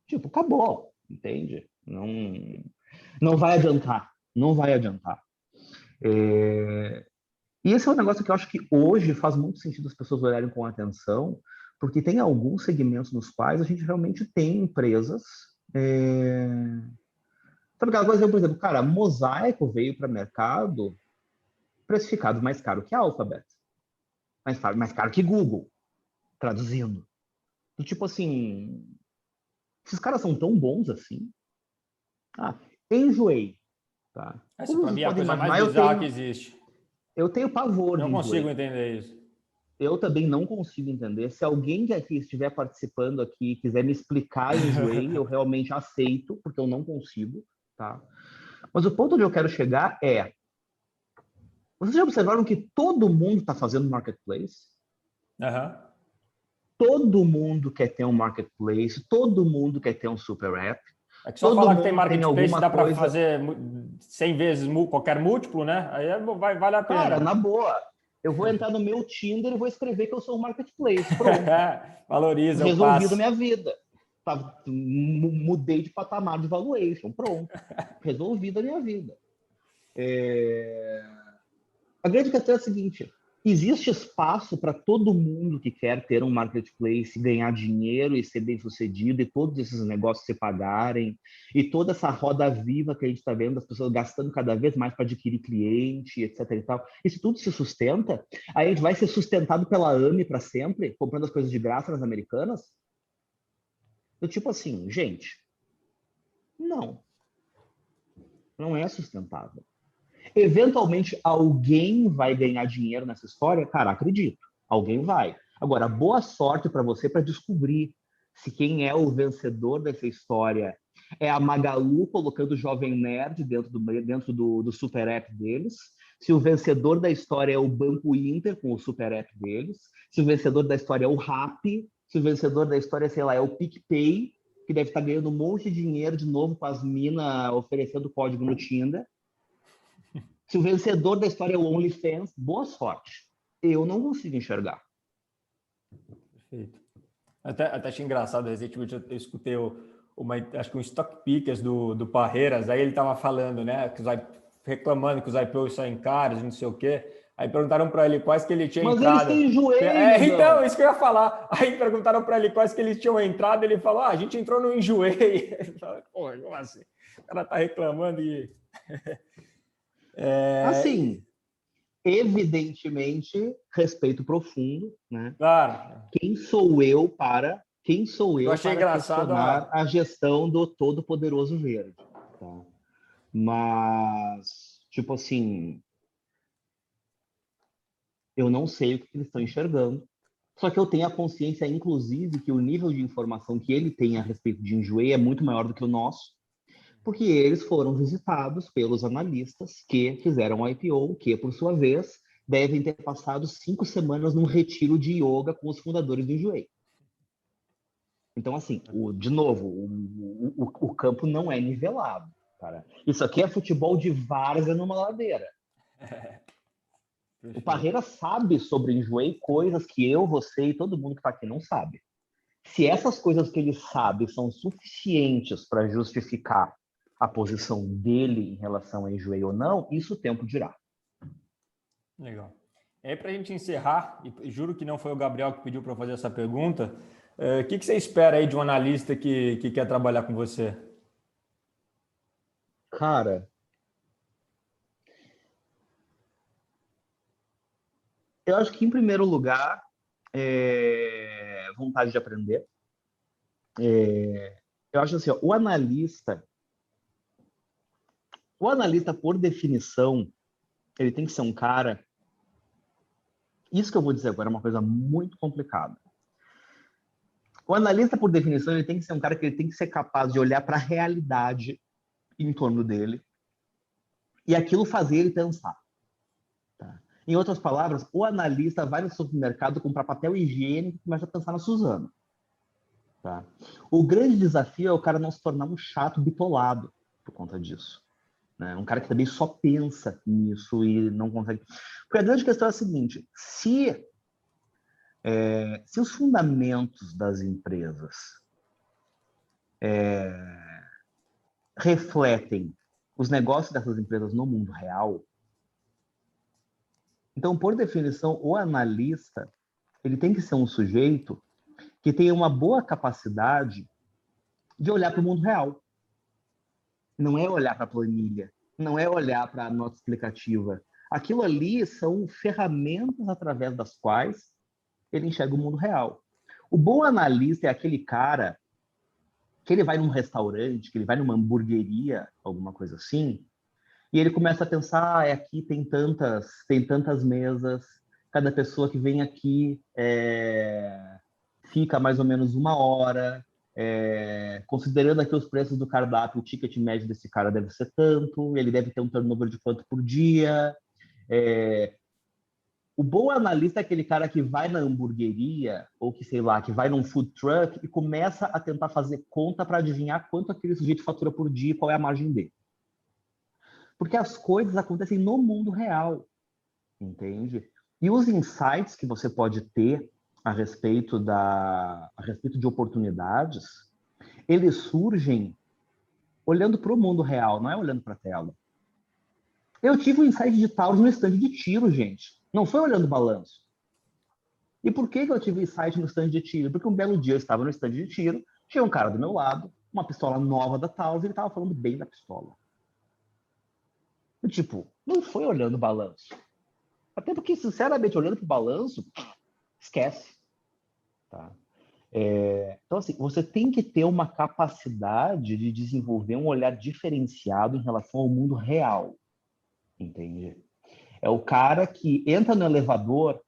Tipo, acabou, entende? Não vai adiantar, não vai adiantar. E esse é um negócio que eu acho que hoje faz muito sentido as pessoas olharem com atenção, porque tem alguns segmentos nos quais a gente realmente tem empresas. É... Sabe aquela coisa, por exemplo, cara, Mosaico veio para o mercado precificado mais caro que Alphabet, mais caro que Google, traduzindo. Do tipo assim, esses caras são tão bons assim. Ah, enjoei, tá? Essa Como para vocês mim é a podem coisa mais imaginar, bizarra que existe. eu tenho pavor Não de consigo enjoei. entender isso. Eu também não consigo entender. Se alguém que aqui estiver participando aqui quiser me explicar enjoei, eu realmente aceito, porque eu não consigo, tá? Mas o ponto onde eu quero chegar é, vocês já observaram que todo mundo está fazendo marketplace? Aham. Todo mundo quer ter um marketplace, todo mundo quer ter um super app, É que só todo falar que tem mundo tem marketplace alguma dá para coisa. fazer 100 vezes qualquer múltiplo, né? Aí vale a Cara, pena. na boa, eu vou entrar no meu Tinder e vou escrever que eu sou um marketplace. Pronto. Valoriza o Resolvido a passe. minha vida. Tá, mudei de patamar de valuation. Pronto. Resolvido a minha vida. A grande questão é a seguinte: existe espaço para todo mundo que quer ter um marketplace, ganhar dinheiro e ser bem sucedido, e todos esses negócios se pagarem, e toda essa roda viva que a gente está vendo, das pessoas gastando cada vez mais para adquirir cliente, etc. e tal. Isso tudo se sustenta, aí a gente vai ser sustentado pela AME para sempre, comprando as coisas de graça nas americanas? Do tipo assim, gente, não, não é sustentável. Eventualmente, alguém vai ganhar dinheiro nessa história? Cara, acredito. Alguém vai. Agora, boa sorte para você para descobrir se quem é o vencedor dessa história é a Magalu colocando o Jovem Nerd dentro do super app deles, se o vencedor da história é o Banco Inter com o super app deles, se o vencedor da história é o Rappi, se o vencedor da história, sei lá, é o PicPay, que deve estar ganhando um monte de dinheiro de novo com as minas oferecendo código no Tinder. Se o vencedor da história é o OnlyFans, boa sorte. Eu não consigo enxergar. Perfeito. Até achei engraçado, recentemente eu escutei acho que um Stock Pickers do Parreiras, aí ele estava falando, né, reclamando que os IPOs saem caros, não sei o quê. Aí perguntaram para ele quais que ele tinha Mas eles entrado. têm joelho, Então, Gão. isso que eu ia falar. Aí perguntaram para ele quais que eles tinham entrado, ele falou, a gente entrou no enjoei. Pô, como assim? O cara tá reclamando e... Assim, evidentemente, respeito profundo, né? Claro, Quem sou eu eu achei para engraçado questionar a gestão do todo-poderoso verde, tá? Mas, tipo assim, eu não sei o que eles estão enxergando. Só que eu tenho a consciência, inclusive, que o nível de informação que ele tem a respeito de Enjoei é muito maior do que o nosso, porque eles foram visitados pelos analistas que fizeram o IPO, que, por sua vez, devem ter passado 5 semanas num retiro de yoga com os fundadores do Enjoei. Então, assim, de novo, o campo não é nivelado, cara. Isso aqui é futebol de várzea numa ladeira. O perfeito. Parreira sabe sobre Enjoei coisas que eu, você e todo mundo que está aqui não sabe. Se essas coisas que ele sabe são suficientes para justificar a posição dele em relação a Enjoei ou não, isso o tempo dirá. Legal. E aí, para a gente encerrar, e juro que não foi o Gabriel que pediu para fazer essa pergunta, o que você espera aí de um analista que quer trabalhar com você? Cara, eu acho que, em primeiro lugar, vontade de aprender. Eu acho assim, ó, o analista, por definição, ele tem que ser um cara Isso que eu vou dizer agora é uma coisa muito complicada. O analista, por definição, ele tem que ser um cara que ele tem que ser capaz de olhar para a realidade em torno dele e aquilo fazer ele pensar. Tá? Em outras palavras, o analista vai no supermercado comprar papel higiênico e começa a pensar na Suzana. Tá? O grande desafio é o cara não se tornar um chato bitolado por conta disso. Né? Um cara que também só pensa nisso e não consegue. Porque a grande questão é a seguinte: se os fundamentos das empresas refletem os negócios dessas empresas no mundo real, então, por definição, o analista ele tem que ser um sujeito que tenha uma boa capacidade de olhar para o mundo real. Não é olhar para a planilha, não é olhar para a nota explicativa. Aquilo ali são ferramentas através das quais ele enxerga o mundo real. O bom analista é aquele cara que ele vai num restaurante, que ele vai numa hamburgueria, alguma coisa assim, e ele começa a pensar, aqui tem tantas mesas, cada pessoa que vem aqui fica mais ou menos uma hora, considerando aqui os preços do cardápio, o ticket médio desse cara deve ser tanto, ele deve ter um turnover de quanto por dia. O bom analista é aquele cara que vai na hamburgueria, ou que, sei lá, que vai num food truck e começa a tentar fazer conta para adivinhar quanto aquele sujeito fatura por dia e qual é a margem dele. Porque as coisas acontecem no mundo real, entende? E os insights que você pode ter a respeito de oportunidades, eles surgem olhando para o mundo real, não é olhando para a tela. Eu tive um insight de Taurus no stand de tiro, gente. Não foi olhando o balanço. E por que eu tive insight no stand de tiro? Porque um belo dia eu estava no stand de tiro, tinha um cara do meu lado, uma pistola nova da Taurus, e ele estava falando bem da pistola. Tipo, não foi olhando o balanço. Até porque, sinceramente, olhando para o balanço, esquece. Tá? Então, assim, você tem que ter uma capacidade de desenvolver um olhar diferenciado em relação ao mundo real. Entende? É o cara que entra no elevador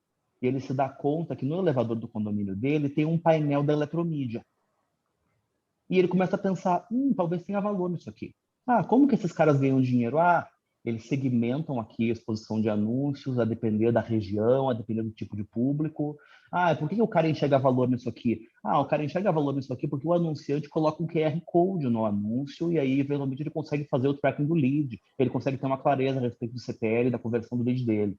e ele se dá conta que no elevador do condomínio dele tem um painel da Eletromídia. E ele começa a pensar, talvez tenha valor nisso aqui. Como que esses caras ganham dinheiro? Eles segmentam aqui a exposição de anúncios a depender da região, a depender do tipo de público. Por que o cara enxerga valor nisso aqui? O cara enxerga valor nisso aqui porque o anunciante coloca um QR Code no anúncio e aí, eventualmente, ele consegue fazer o tracking do lead. Ele consegue ter uma clareza a respeito do CPL, da conversão do lead dele.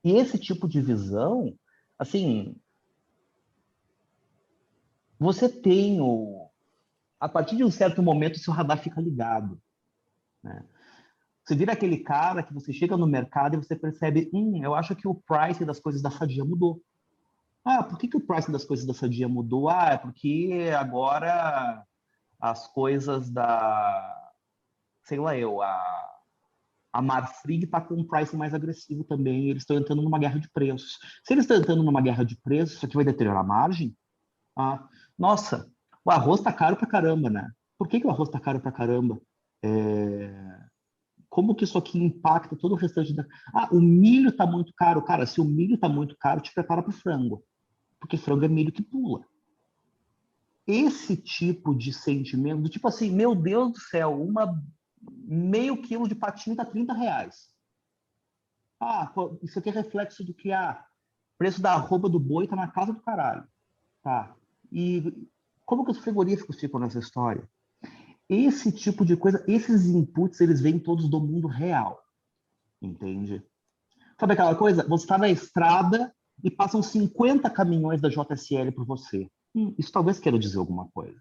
E esse tipo de visão, assim, você tem a partir de um certo momento, o seu radar fica ligado. Né? Você vira aquele cara que você chega no mercado e você percebe, eu acho que o price das coisas da Sadia mudou. Por que o price das coisas da Sadia mudou? É porque agora as coisas sei lá a Marfrig está com um price mais agressivo também, eles estão entrando numa guerra de preços. Se eles estão entrando numa guerra de preços, isso aqui vai deteriorar a margem? Nossa, o arroz tá caro pra caramba, né? Por que o arroz tá caro pra caramba? Como que isso aqui impacta todo o restante da... o milho tá muito caro. Cara, se o milho tá muito caro, te prepara pro frango. Porque frango é milho que pula. Esse tipo de sentimento, do tipo assim, meu Deus do céu, meio quilo de patinho tá R$ 30. Isso aqui é reflexo do que? Preço da arroba do boi tá na casa do caralho. Tá. E como que os frigoríficos ficam nessa história? Esse tipo de coisa, esses inputs, eles vêm todos do mundo real. Entende? Sabe aquela coisa? Você está na estrada e passam 50 caminhões da JSL por você. Isso talvez queira dizer alguma coisa.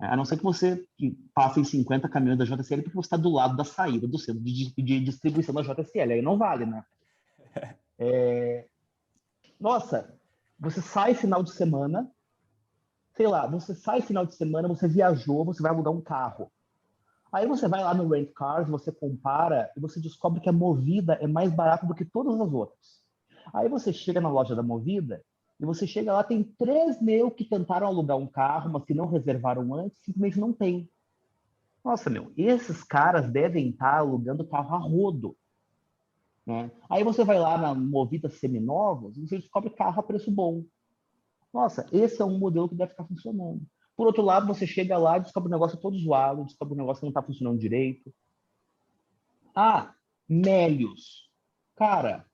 A não ser que você passe em 50 caminhões da JSL porque você está do lado da saída do centro de distribuição da JSL. Aí não vale, né? Nossa, você sai final de semana, sei lá, você sai final de semana, você viajou, você vai alugar um carro. Aí você vai lá no Rent Cars, você compara e você descobre que a Movida é mais barata do que todas as outras. Aí você chega na loja da Movida e você chega lá, tem 3 que tentaram alugar um carro, mas que não reservaram antes, simplesmente não tem. Nossa, meu, esses caras devem estar alugando carro a rodo, né? Aí você vai lá na Movida Seminovos e você descobre carro a preço bom. Nossa, esse é um modelo que deve estar funcionando. Por outro lado, você chega lá e descobre um negócio todo zoado, descobre um negócio que não está funcionando direito. Ah, Melios. Cara,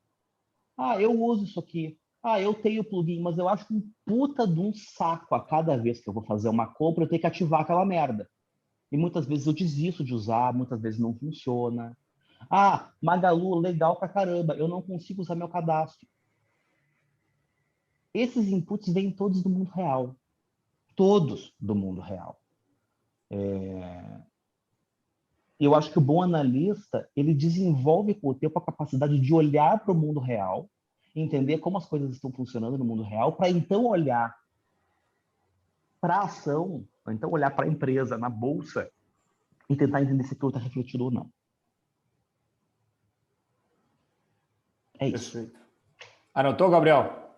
eu uso isso aqui. Eu tenho plugin, mas eu acho um puta de um saco a cada vez que eu vou fazer uma compra, eu tenho que ativar aquela merda. E muitas vezes eu desisto de usar, muitas vezes não funciona. Magalu, legal pra caramba, eu não consigo usar meu cadastro. Esses inputs vêm todos do mundo real. Todos do mundo real. E eu acho que o bom analista, ele desenvolve com o tempo a capacidade de olhar para o mundo real, entender como as coisas estão funcionando no mundo real, para então olhar para a ação, ou então olhar para a empresa, na bolsa, e tentar entender se aquilo está refletido ou não. É isso. Perfeito. Anotou, Gabriel?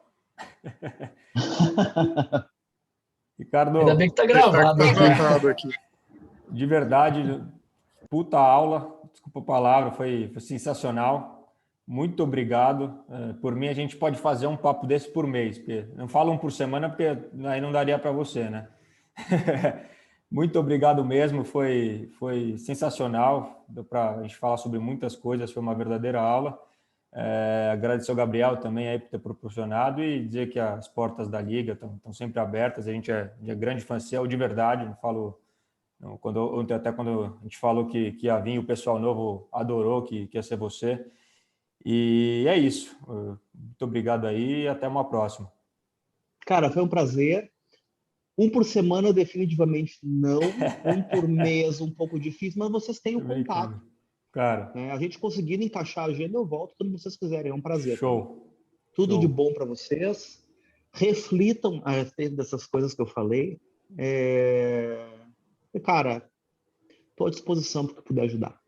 Ainda bem Ricardo, que tá gravado Tá aqui. gravado aqui. de verdade, puta aula, desculpa a palavra, foi sensacional. Muito obrigado. Por mim, a gente pode fazer um papo desse por mês, porque não falo um por semana, porque aí não daria para você, né? Muito obrigado mesmo, foi sensacional. Deu para a gente falar sobre muitas coisas, foi uma verdadeira aula. Agradecer ao Gabriel também aí por ter proporcionado e dizer que as portas da Liga estão sempre abertas. A gente é grande fã seu, de verdade, não falo. Ontem, até quando a gente falou que ia vir, o pessoal novo adorou que ia ser você. E é isso. Muito obrigado aí e até uma próxima. Cara, foi um prazer. Um por semana, definitivamente não. Um por mês, um pouco difícil, mas vocês têm o contato. Cara, Né? A gente conseguindo encaixar a agenda, eu volto quando vocês quiserem. É um prazer. show. Tudo Show. de bom para vocês. Reflitam a respeito dessas coisas que eu falei. Cara, estou à disposição para o que puder ajudar.